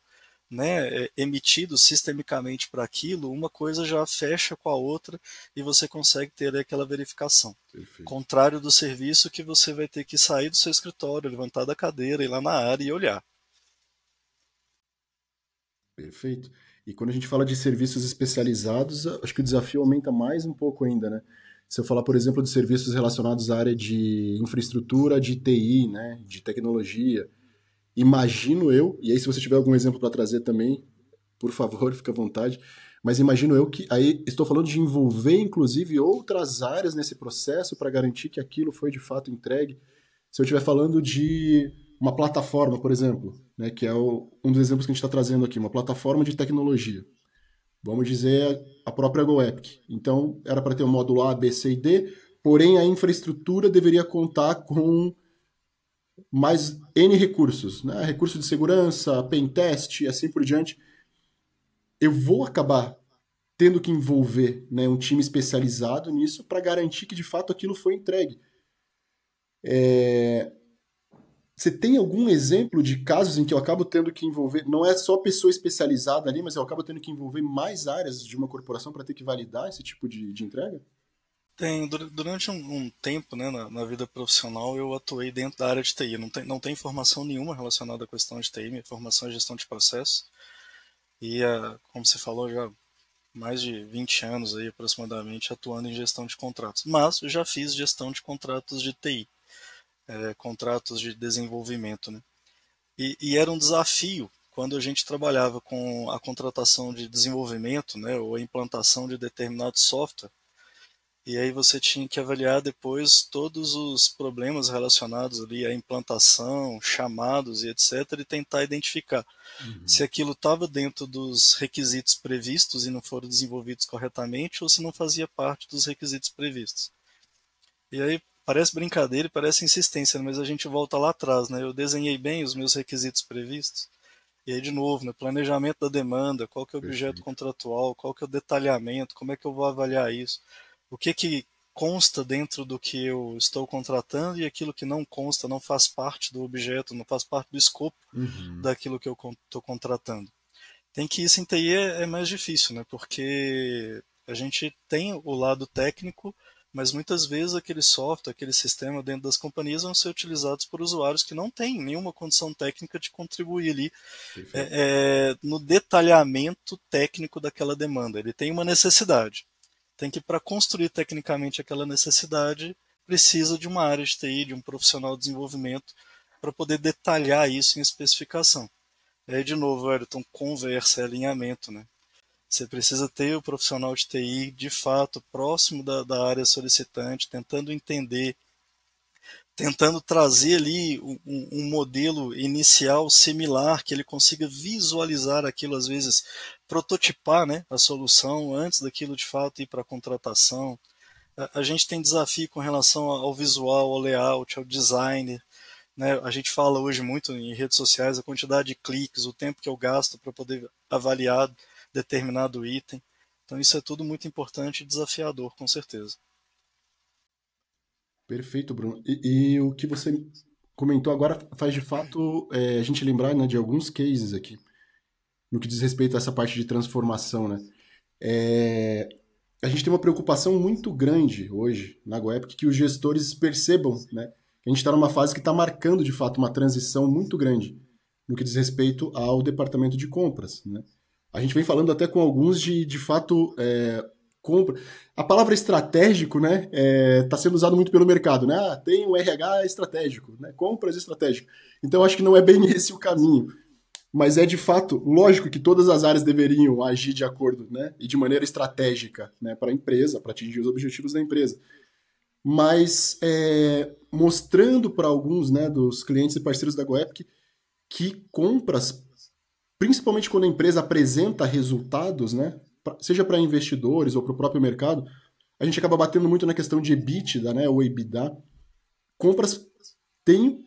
né, emitido sistemicamente para aquilo, uma coisa já fecha com a outra e você consegue ter aquela verificação. perfeito, Contrário do serviço que você vai ter que sair do seu escritório, levantar da cadeira, ir lá na área e olhar. perfeito. E quando a gente fala de serviços especializados, acho que o desafio aumenta mais um pouco ainda, né? Se eu falar, por exemplo, de serviços relacionados à área de infraestrutura, de TI, né, de tecnologia, imagino eu, e aí se você tiver algum exemplo para trazer também, por favor, fica à vontade. Mas imagino eu que aí estou falando de envolver inclusive outras áreas nesse processo para garantir que aquilo foi de fato entregue. Se eu estiver falando de uma plataforma, por exemplo, né, que é um dos exemplos que a gente está trazendo aqui, uma plataforma de tecnologia. Vamos dizer a própria GoEpic. Então, era para ter um módulo A, B, C e D, porém a infraestrutura deveria contar com mais N recursos, né? Recurso de segurança, pen test e assim por diante. Eu vou acabar tendo que envolver, né, um time especializado nisso para garantir que de fato aquilo foi entregue. Você tem algum exemplo de casos em que eu acabo tendo que envolver, não é só pessoa especializada ali, mas eu acabo tendo que envolver mais áreas de uma corporação para ter que validar esse tipo de entrega? Tem, durante um tempo, né, na vida profissional, eu atuei dentro da área de TI. Não tem formação nenhuma relacionada à questão de TI, minha formação é gestão de processo. E, como você falou, já mais de 20 anos aí aproximadamente atuando em gestão de contratos. Mas eu já fiz gestão de contratos de TI, contratos de desenvolvimento, né? E era um desafio quando a gente trabalhava com a contratação de desenvolvimento, né, ou a implantação de determinado software. E aí você tinha que avaliar depois todos os problemas relacionados ali à implantação, chamados e etc, e tentar identificar se Uhum. aquilo estava dentro dos requisitos previstos e não foram desenvolvidos corretamente ou se não fazia parte dos requisitos previstos. E aí parece brincadeira e parece insistência, mas a gente volta lá atrás, né? Eu desenhei bem os meus requisitos previstos. E aí, de novo, né, planejamento da demanda, qual que é o objeto Perfeito. contratual, qual que é o detalhamento, como é que eu vou avaliar isso, o que que consta dentro do que eu estou contratando e aquilo que não consta, não faz parte do objeto, não faz parte do escopo Uhum. daquilo que eu estou contratando. Tem que isso em TI é mais difícil, né? Porque a gente tem o lado técnico, mas muitas vezes aquele software, aquele sistema dentro das companhias vão ser utilizados por usuários que não têm nenhuma condição técnica de contribuir ali Perfeito. no detalhamento técnico daquela demanda. Ele tem uma necessidade. Tem que, para construir tecnicamente aquela necessidade, precisa de uma área de TI, de um profissional de desenvolvimento, para poder detalhar isso em especificação. E aí, de novo, Ayrton, conversa, é alinhamento, né? Você precisa ter o profissional de TI, de fato, próximo da área solicitante, tentando entender, tentando trazer ali um modelo inicial similar, que ele consiga visualizar aquilo, às vezes, prototipar, né, a solução antes daquilo de fato ir para a contratação. A gente tem desafio com relação ao visual, ao layout, ao design, né? A gente fala hoje muito em redes sociais a quantidade de cliques, o tempo que eu gasto para poder avaliar determinado item. Então isso é tudo muito importante e desafiador, com certeza. Perfeito, Bruno. E o que você comentou agora faz de fato a gente lembrar, né, de alguns cases aqui, no que diz respeito a essa parte de transformação, né? É, a gente tem uma preocupação muito grande hoje na Goepic que os gestores percebam, né, que a gente está numa fase que está marcando de fato uma transição muito grande no que diz respeito ao departamento de compras, né? A gente vem falando até com alguns de fato compra. A palavra estratégico, né, está sendo usado muito pelo mercado, né? Ah, tem um RH estratégico, né? Compras estratégico. Então acho que não é bem esse o caminho, mas é de fato lógico que todas as áreas deveriam agir de acordo, né, e de maneira estratégica, né, para a empresa, para atingir os objetivos da empresa. Mas mostrando para alguns, né, dos clientes e parceiros da Goepic que compras, principalmente quando a empresa apresenta resultados, né, seja para investidores ou para o próprio mercado, a gente acaba batendo muito na questão de EBITDA, né, ou EBITDA. Compras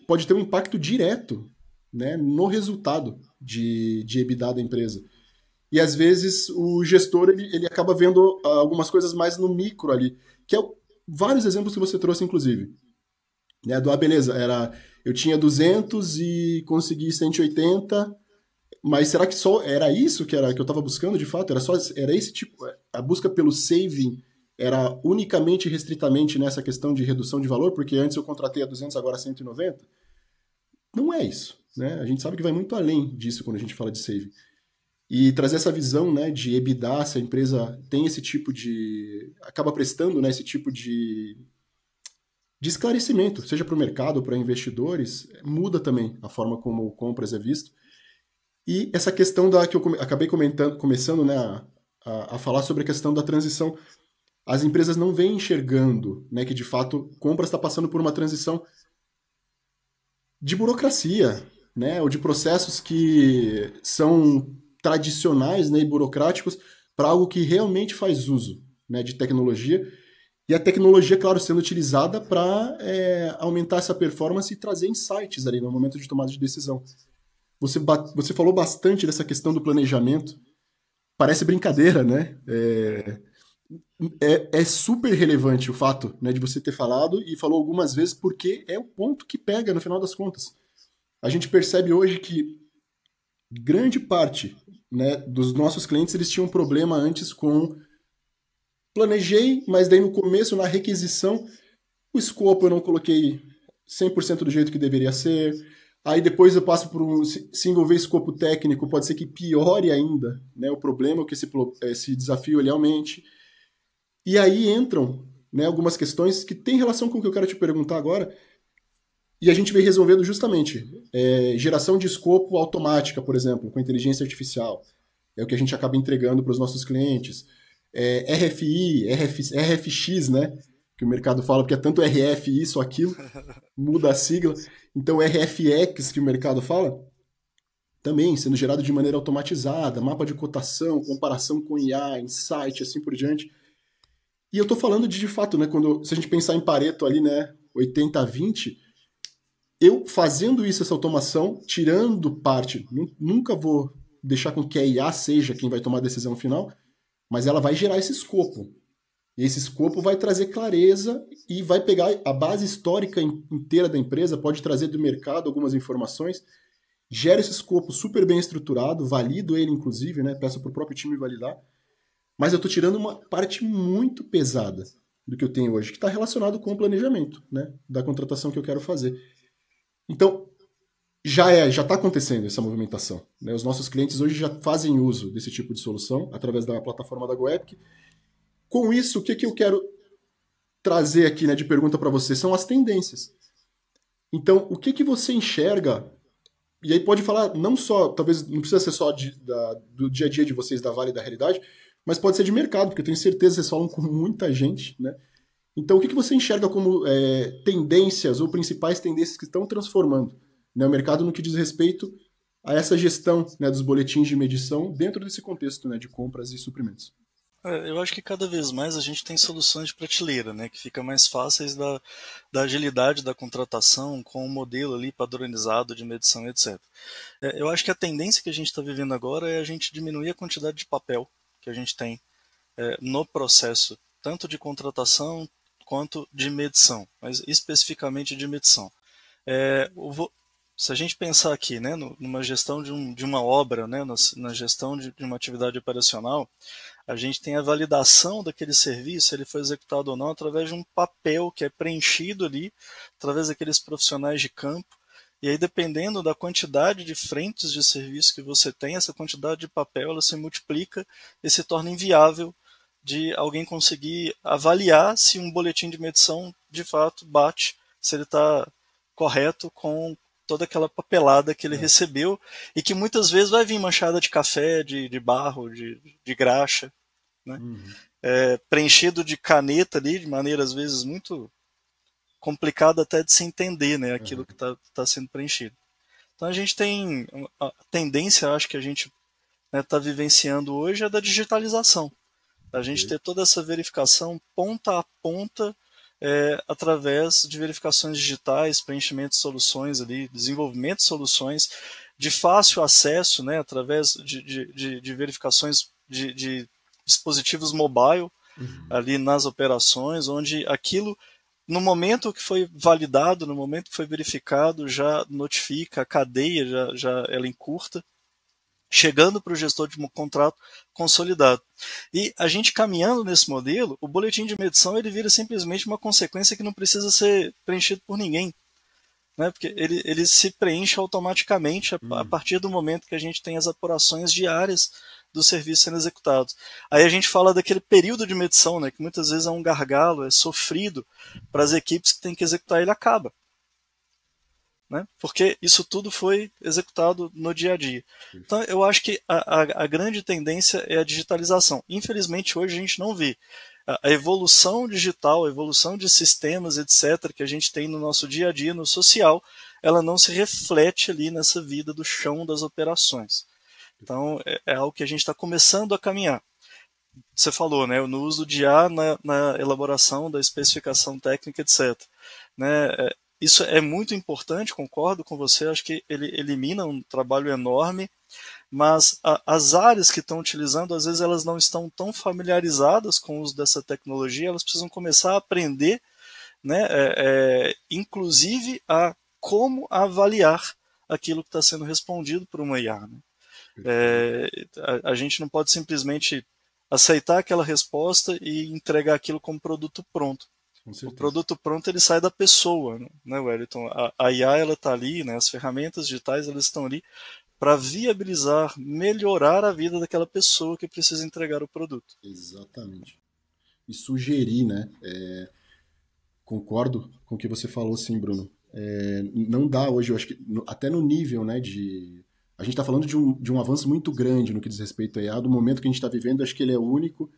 pode ter um impacto direto, né, no resultado de EBITDA da empresa. E às vezes o gestor ele acaba vendo algumas coisas mais no micro ali, que é vários exemplos que você trouxe, inclusive. Né, beleza, eu tinha 200 e consegui 180, mas será que só era isso que eu estava buscando de fato? Era esse tipo, a busca pelo saving era unicamente e restritamente nessa questão de redução de valor, porque antes eu contratei a 200, agora a 190? Não é isso, né? A gente sabe que vai muito além disso quando a gente fala de saving. E trazer essa visão, né, de EBITDA, se a empresa tem esse tipo de acaba prestando, né, esse tipo de esclarecimento, seja para o mercado ou para investidores, muda também a forma como compras é visto. E essa questão da que eu acabei começando, né, a falar sobre a questão da transição, as empresas não vêm enxergando, né, que de fato compras está passando por uma transição de burocracia, né, ou de processos que são tradicionais, né, e burocráticos para algo que realmente faz uso, né, de tecnologia. E a tecnologia, claro, sendo utilizada para aumentar essa performance e trazer insights ali no momento de tomada de decisão. Você falou bastante dessa questão do planejamento. Parece brincadeira, né? É super relevante o fato, né, de você ter falado e falou algumas vezes porque é o ponto que pega no final das contas. a gente percebe hoje que grande parte, né, dos nossos clientes eles tinham um problema antes com planejei, mas daí no começo, na requisição, o escopo eu não coloquei 100% do jeito que deveria ser. Aí depois eu passo por um. Se envolver escopo técnico, pode ser que piore ainda, né, o problema, que esse desafio ele aumente. E aí entram, né, algumas questões que têm relação com o que eu quero te perguntar agora, e a gente vem resolvendo justamente geração de escopo automática, por exemplo, com inteligência artificial. É o que a gente acaba entregando para os nossos clientes. RFI, RFX, né? Que o mercado fala, porque é tanto RF, isso, aquilo, muda a sigla. Então, RFX, que o mercado fala, também sendo gerado de maneira automatizada, mapa de cotação, comparação com IA, insight, assim por diante. E eu tô falando de fato, né? Se a gente pensar em Pareto ali, né? 80-20, eu fazendo isso, essa automação, tirando parte, nunca vou deixar com que a IA seja quem vai tomar a decisão final, mas ela vai gerar esse escopo. E esse escopo vai trazer clareza e vai pegar a base histórica inteira da empresa, pode trazer do mercado algumas informações, gera esse escopo super bem estruturado, valido ele inclusive, né? Peço para o próprio time validar, mas eu estou tirando uma parte muito pesada do que eu tenho hoje, que está relacionado com o planejamento, né? Da contratação que eu quero fazer. Então, já está acontecendo essa movimentação. Né? Os nossos clientes hoje já fazem uso desse tipo de solução através da plataforma da GoEpic. Com isso, o que eu quero trazer aqui, né, de pergunta para você são as tendências. Então, o que você enxerga? E aí pode falar não só, talvez não precisa ser só do dia a dia de vocês da Vale da Realidade, mas pode ser de mercado, porque eu tenho certeza que vocês falam com muita gente, né? Então, o que você enxerga como tendências ou principais tendências que estão transformando, né, o mercado no que diz respeito a essa gestão, né, dos boletins de medição dentro desse contexto, né, de compras e suprimentos? Eu acho que cada vez mais a gente tem soluções de prateleira, né, que fica mais fáceis da agilidade da contratação com um modelo ali padronizado de medição, etc. Eu acho que a tendência que a gente está vivendo agora é a gente diminuir a quantidade de papel que a gente tem no processo, tanto de contratação quanto de medição, mas especificamente de medição. Se a gente pensar aqui, né, numa gestão de uma obra, né, na gestão de uma atividade operacional, a gente tem a validação daquele serviço, se ele foi executado ou não, através de um papel que é preenchido ali, através daqueles profissionais de campo. E aí, dependendo da quantidade de frentes de serviço que você tem, essa quantidade de papel ela se multiplica e se torna inviável de alguém conseguir avaliar se um boletim de medição de fato bate, se ele está correto com toda aquela papelada que ele recebeu e que muitas vezes vai vir manchada de café, de barro, de graxa, né? Preenchido de caneta ali, de maneira às vezes muito complicada até de se entender, né, aquilo que está sendo preenchido. Então a gente tem a tendência, acho que a gente está vivenciando hoje, é da digitalização. A gente ter toda essa verificação ponta a ponta através de verificações digitais, preenchimento de soluções ali, desenvolvimento de soluções de fácil acesso, né, através de verificações de dispositivos mobile ali nas operações, onde aquilo, no momento que foi validado, no momento que foi verificado, já notifica, a cadeia já ela encurta, chegando para o gestor de um contrato consolidado. E a gente caminhando nesse modelo, o boletim de medição ele vira simplesmente uma consequência que não precisa ser preenchido por ninguém, né? Porque ele se preenche automaticamente a partir do momento que a gente tem as apurações diárias dos serviços sendo executados. Aí a gente fala daquele período de medição, né, que muitas vezes é um gargalo, é sofrido para as equipes que têm que executar, ele acaba. Né? Porque isso tudo foi executado no dia a dia. Então, eu acho que a grande tendência é a digitalização. Infelizmente, hoje a gente não vê a evolução digital, a evolução de sistemas, etc., que a gente tem no nosso dia a dia, no social, ela não se reflete ali nessa vida do chão das operações. Então, é algo que a gente está começando a caminhar. Você falou, né, no uso de IA na elaboração da especificação técnica, etc. Né, isso é muito importante, concordo com você, acho que ele elimina um trabalho enorme, mas as áreas que estão utilizando, às vezes elas não estão tão familiarizadas com o uso dessa tecnologia, elas precisam começar a aprender, né, inclusive a como avaliar aquilo que está sendo respondido por uma IA, né? Perfeito. A gente não pode simplesmente aceitar aquela resposta e entregar aquilo como produto pronto. Com O certeza. produto pronto ele sai da pessoa, né, Wellington? A IA ela está ali, né, as ferramentas digitais elas estão ali para viabilizar, melhorar a vida daquela pessoa que precisa entregar o produto. Exatamente. E sugerir, né? Concordo com o que você falou, sim, Bruno. Não dá hoje, eu acho que até no nível, né, de... A gente está falando de um avanço muito grande no que diz respeito à IA, do momento que a gente está vivendo, acho que ele é único,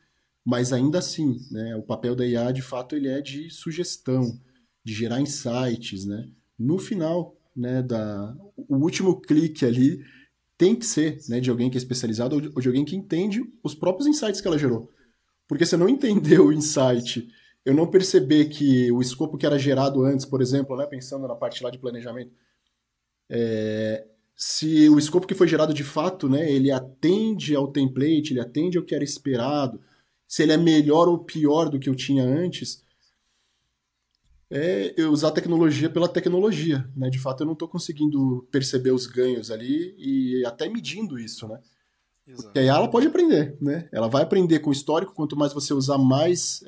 mas ainda assim, né, o papel da IA, de fato, ele é de sugestão, de gerar insights, né? No final, né, o último clique ali tem que ser, né, de alguém que é especializado ou de alguém que entende os próprios insights que ela gerou. Porque se eu não entender o insight, eu não perceber que o escopo que era gerado antes, por exemplo, né, pensando na parte lá de planejamento, se o escopo que foi gerado de fato, né, ele atende ao template, ele atende ao que era esperado, se ele é melhor ou pior do que eu tinha antes, eu usar a tecnologia pela tecnologia, né? De fato, eu não estou conseguindo perceber os ganhos ali e até medindo isso, né? Porque aí Exato. ela pode aprender, né? Ela vai aprender com o histórico, quanto mais você usar mais,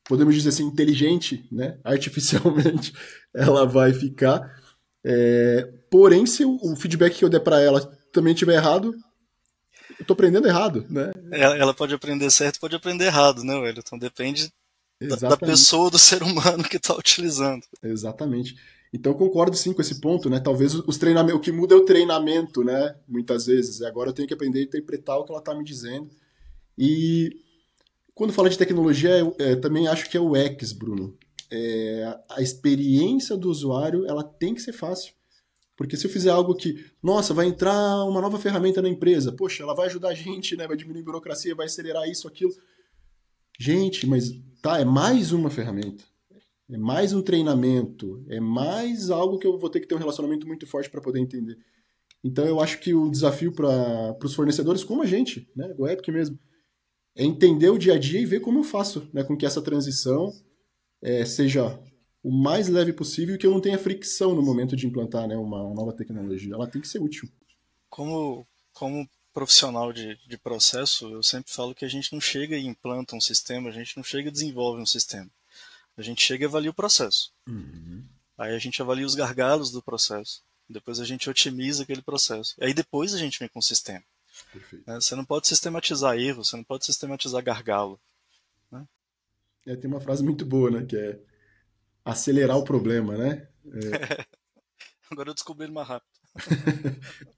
podemos dizer assim, inteligente, né? Artificialmente, ela vai ficar. Porém, se o feedback que eu der para ela também estiver errado, eu estou aprendendo errado, né? Ela pode aprender certo, pode aprender errado, né, Wellington? Depende da Exatamente, pessoa, do ser humano que está utilizando. exatamente. Então eu concordo sim com esse ponto, né? Talvez os treinamentos, o que muda é o treinamento, né? Muitas vezes. E agora eu tenho que aprender a interpretar o que ela está me dizendo. E quando fala de tecnologia, eu também acho que é o X, Bruno. A experiência do usuário, ela tem que ser fácil. Porque se eu fizer algo que, nossa, vai entrar uma nova ferramenta na empresa, poxa, ela vai ajudar a gente, né? Vai diminuir a burocracia, vai acelerar isso, aquilo. Gente, mas tá, é mais uma ferramenta. É mais um treinamento. É mais algo que eu vou ter que ter um relacionamento muito forte para poder entender. Então eu acho que o desafio para os fornecedores, como a gente, né? O Epic mesmo, é entender o dia a dia e ver como eu faço, né, com que essa transição seja o mais leve possível e que eu não tenha fricção no momento de implantar, né, uma nova tecnologia. Ela tem que ser útil. Como profissional de processo, eu sempre falo que a gente não chega e implanta um sistema, a gente não chega e desenvolve um sistema. A gente chega e avalia o processo. Uhum. Aí a gente avalia os gargalos do processo. Depois a gente otimiza aquele processo. E aí depois a gente vem com o sistema. Perfeito. Né? Você não pode sistematizar erro, você não pode sistematizar gargalo. Né? Tem uma frase muito boa, né, que é acelerar o problema, né? Agora eu descobri ele mais rápido.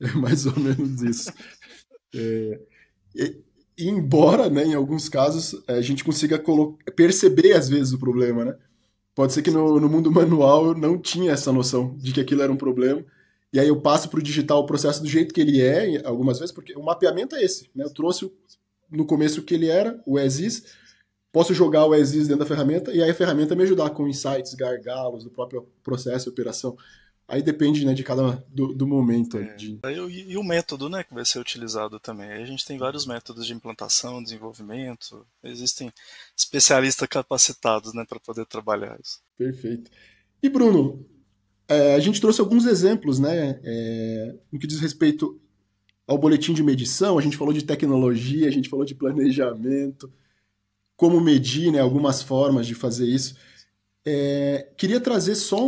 É mais ou menos isso. E, embora, né, em alguns casos, a gente consiga perceber às vezes o problema, né? Pode ser que Sim. no mundo manual eu não tinha essa noção de que aquilo era um problema. E aí eu passo para o digital o processo do jeito que ele é, algumas vezes, porque o mapeamento é esse. Né? Eu trouxe no começo o que ele era, o as is, posso jogar o as is dentro da ferramenta e aí a ferramenta me ajudar com insights, gargalos do próprio processo e operação. Aí depende, né, de cada do momento. E o método, né, que vai ser utilizado também. Aí a gente tem vários métodos de implantação, desenvolvimento. Existem especialistas capacitados, né, para poder trabalhar isso. Perfeito. E Bruno, a gente trouxe alguns exemplos, né, no que diz respeito ao boletim de medição, a gente falou de tecnologia, a gente falou de planejamento, como medir, né, algumas formas de fazer isso. Queria trazer só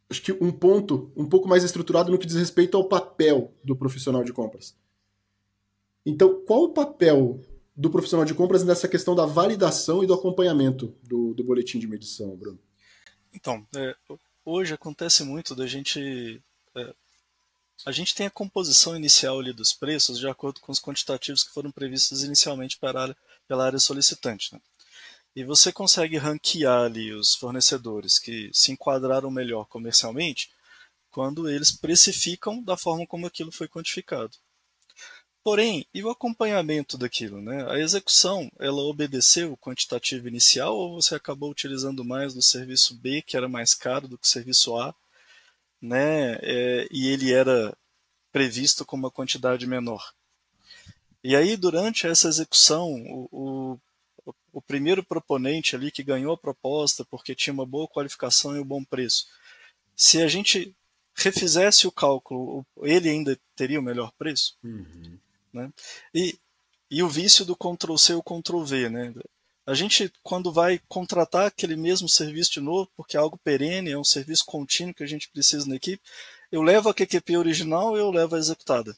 acho que um ponto um pouco mais estruturado no que diz respeito ao papel do profissional de compras. Então, qual o papel do profissional de compras nessa questão da validação e do acompanhamento do boletim de medição, Bruno? Então, hoje acontece muito da gente. é, a gente tem a composição inicial ali dos preços de acordo com os quantitativos que foram previstos inicialmente pela área solicitante. Né? E você consegue ranquear ali os fornecedores que se enquadraram melhor comercialmente quando eles precificam da forma como aquilo foi quantificado. Porém, e o acompanhamento daquilo, né? A execução, ela obedeceu o quantitativo inicial ou você acabou utilizando mais do serviço B, que era mais caro do que o serviço A, né? E ele era previsto com uma quantidade menor. E aí, durante essa execução, o primeiro proponente ali que ganhou a proposta porque tinha uma boa qualificação e um bom preço, se a gente refizesse o cálculo, ele ainda teria o melhor preço? Uhum. Né? E o vício do Ctrl+C ou Ctrl+V, né? A gente, quando vai contratar aquele mesmo serviço de novo, porque é algo perene, é um serviço contínuo que a gente precisa na equipe, eu levo a QQP original ou eu levo a executada?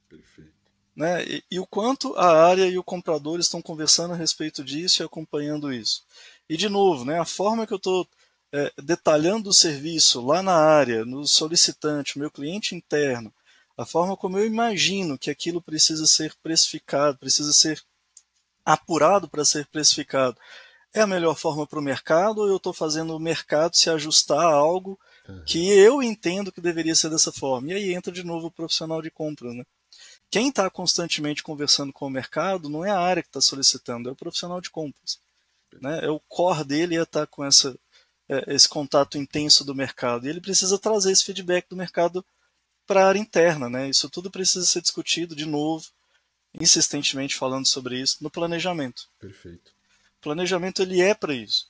Perfeito. Né? E o quanto a área e o comprador estão conversando a respeito disso e acompanhando isso. E, de novo, né, a forma que eu estou detalhando o serviço lá na área, no solicitante, meu cliente interno, a forma como eu imagino que aquilo precisa ser precificado, precisa ser apurado para ser precificado, é a melhor forma para o mercado ou eu estou fazendo o mercado se ajustar a algo que Uhum. eu entendo que deveria ser dessa forma? E aí entra de novo o profissional de compras, né? Quem está constantemente conversando com o mercado não é a área que está solicitando, é o profissional de compras. Né? É o core dele estar com esse contato intenso do mercado. E ele precisa trazer esse feedback do mercado para a área interna. Né? Isso tudo precisa ser discutido de novo, insistentemente falando sobre isso, no planejamento. Perfeito. O planejamento ele é para isso.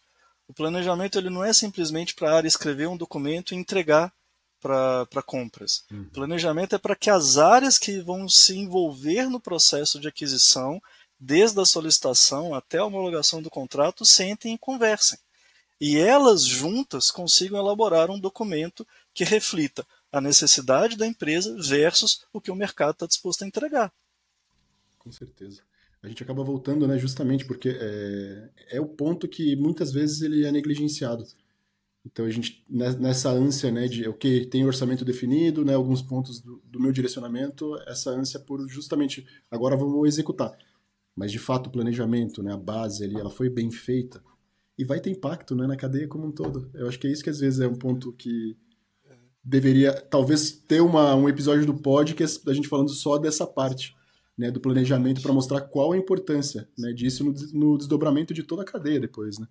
O planejamento ele não é simplesmente para a área escrever um documento e entregar para compras. O Uhum. planejamento é para que as áreas que vão se envolver no processo de aquisição, desde a solicitação até a homologação do contrato, sentem e conversem. E elas juntas consigam elaborar um documento que reflita a necessidade da empresa versus o que o mercado está disposto a entregar. Com certeza. A gente acaba voltando, né, justamente porque é o ponto que muitas vezes ele é negligenciado. Então a gente, nessa ânsia, né, de ok, tem orçamento definido, né, alguns pontos do meu direcionamento, essa ânsia por justamente agora vamos executar. Mas de fato o planejamento, né, a base ali, ela foi bem feita e vai ter impacto, né, na cadeia como um todo. Eu acho que é isso que às vezes é um ponto que deveria talvez ter um episódio do podcast da gente falando só dessa parte, né, do planejamento para mostrar qual a importância, né, disso no desdobramento de toda a cadeia depois, né?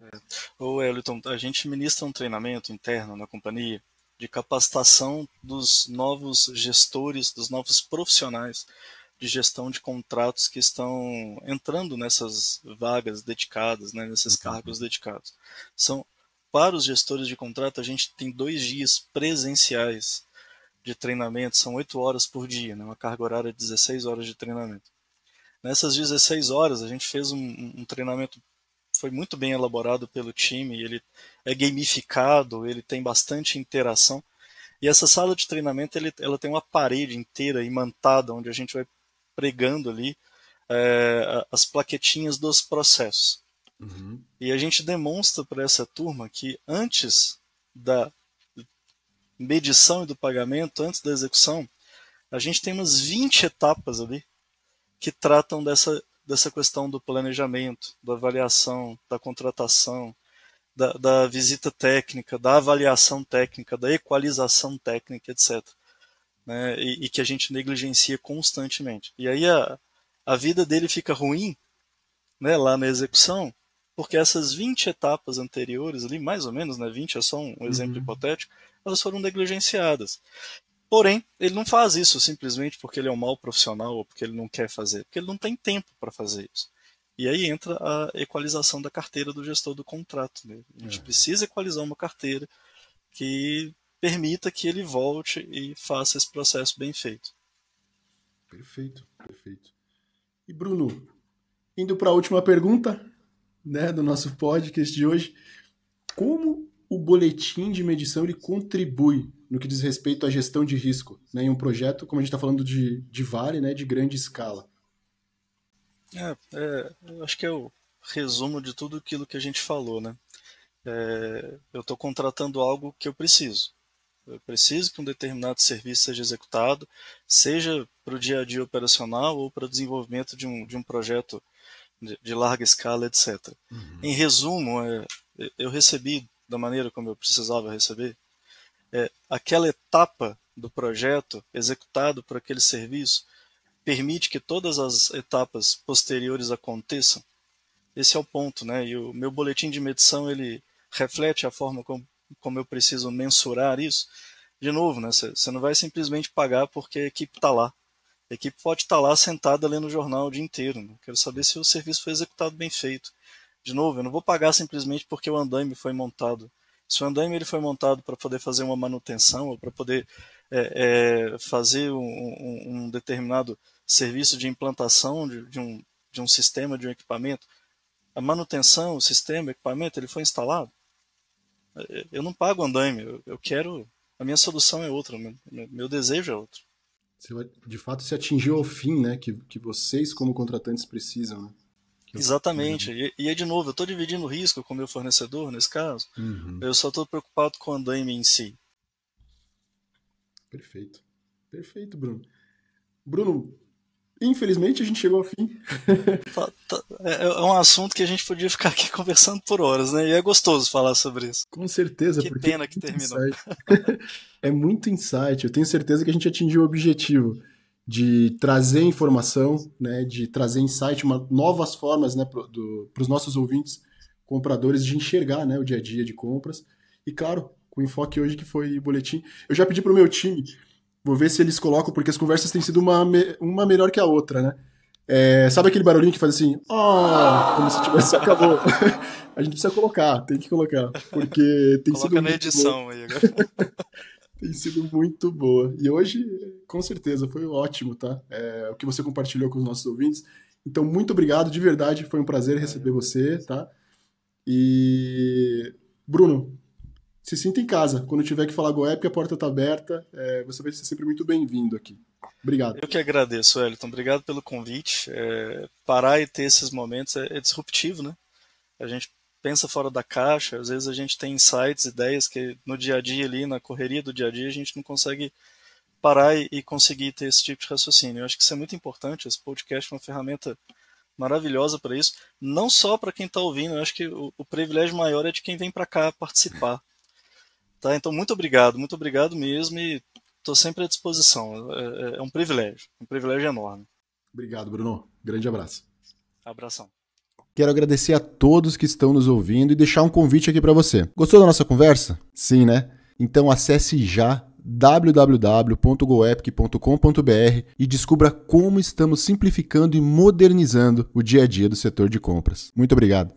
Ô, Wellington, a gente ministra um treinamento interno na companhia de capacitação dos novos gestores, dos novos profissionais de gestão de contratos que estão entrando nessas vagas dedicadas, né, nesses cargos dedicados. São para os gestores de contrato, a gente tem 2 dias presenciais de treinamento, são 8 horas por dia, né, uma carga horária de 16 horas de treinamento. Nessas 16 horas, a gente fez um treinamento, foi muito bem elaborado pelo time, ele é gamificado, ele tem bastante interação. E essa sala de treinamento ela tem uma parede inteira imantada, onde a gente vai pregando ali as plaquetinhas dos processos. Uhum. E a gente demonstra para essa turma que antes da medição e do pagamento, antes da execução, a gente tem umas 20 etapas ali que tratam dessa questão do planejamento, da avaliação, da contratação, da visita técnica, da avaliação técnica, da equalização técnica, etc. Né? E que a gente negligencia constantemente. E aí a vida dele fica ruim, né, lá na execução, porque essas 20 etapas anteriores, ali mais ou menos, né, 20 é só um exemplo Uhum. hipotético, elas foram negligenciadas. Porém, ele não faz isso simplesmente porque ele é um mau profissional ou porque ele não quer fazer, porque ele não tem tempo para fazer isso. E aí entra a equalização da carteira do gestor do contrato. Né? A gente Uhum. precisa equalizar uma carteira que permita que ele volte e faça esse processo bem feito. Perfeito, perfeito. E Bruno, indo para a última pergunta, né, do nosso podcast de hoje, como o boletim de medição ele contribui no que diz respeito à gestão de risco, né, em um projeto, como a gente está falando de Vale, né, de grande escala? Eu acho que é o resumo de tudo aquilo que a gente falou, né? Eu estou contratando algo que eu preciso. Eu preciso que um determinado serviço seja executado, seja para o dia a dia operacional ou para o desenvolvimento de um projeto de larga escala, etc. Uhum. Em resumo, eu recebi da maneira como eu precisava receber, aquela etapa do projeto executado por aquele serviço permite que todas as etapas posteriores aconteçam. Esse é o ponto, né? E o meu boletim de medição ele reflete a forma como eu preciso mensurar isso. De novo, né? Você não vai simplesmente pagar porque a equipe está lá. A equipe pode estar lá sentada lendo o jornal o dia inteiro. Né? Quero saber se o serviço foi executado bem feito. De novo, eu não vou pagar simplesmente porque o andaime foi montado. Se o andaime ele foi montado para poder fazer uma manutenção ou para poder fazer um determinado serviço de implantação de um sistema, de um equipamento, a manutenção, o sistema, o equipamento, ele foi instalado. Eu não pago andaime, eu quero... A minha solução é outra, meu desejo é outro. De fato, se atingiu ao fim, né, que vocês como contratantes precisam, né? Exatamente. E aí, de novo, eu estou dividindo o risco com o meu fornecedor, nesse caso. Eu só estou preocupado com o andaime em si. Perfeito. Perfeito, Bruno. Bruno, infelizmente a gente chegou ao fim. É um assunto que a gente podia ficar aqui conversando por horas, né? E é gostoso falar sobre isso. Com certeza. Que pena que terminou. É muito insight. Eu tenho certeza que a gente atingiu o objetivo de trazer informação, né, de trazer insight, novas formas, né, para os nossos ouvintes compradores de enxergar, né, o dia a dia de compras. E claro, com o enfoque hoje que foi boletim. Eu já pedi para o meu time, vou ver se eles colocam, porque as conversas têm sido uma melhor que a outra, né? Sabe aquele barulhinho que faz assim, como se tivesse acabou. A gente precisa colocar, tem que colocar, porque tem Coloca sido na edição aí agora. Tem sido muito boa. E hoje, com certeza, foi ótimo, tá? O que você compartilhou com os nossos ouvintes. Então, muito obrigado, de verdade. Foi um prazer receber você, tá? E, Bruno, se sinta em casa. Quando tiver que falar GoApp, a porta tá aberta. Você vai ser sempre muito bem-vindo aqui. Obrigado. Eu que agradeço, Wellington. Obrigado pelo convite. Parar e ter esses momentos é disruptivo, né? A gente pensa fora da caixa, às vezes a gente tem insights, ideias que no dia a dia ali, na correria do dia a dia, a gente não consegue parar e conseguir ter esse tipo de raciocínio. Eu acho que isso é muito importante, esse podcast é uma ferramenta maravilhosa para isso, não só para quem está ouvindo, eu acho que o privilégio maior é de quem vem para cá participar. Tá? Então, muito obrigado mesmo e estou sempre à disposição. É um privilégio enorme. Obrigado, Bruno. Grande abraço. Abração. Quero agradecer a todos que estão nos ouvindo e deixar um convite aqui para você. Gostou da nossa conversa? Sim, né? Então acesse já www.goepic.com.br e descubra como estamos simplificando e modernizando o dia a dia do setor de compras. Muito obrigado.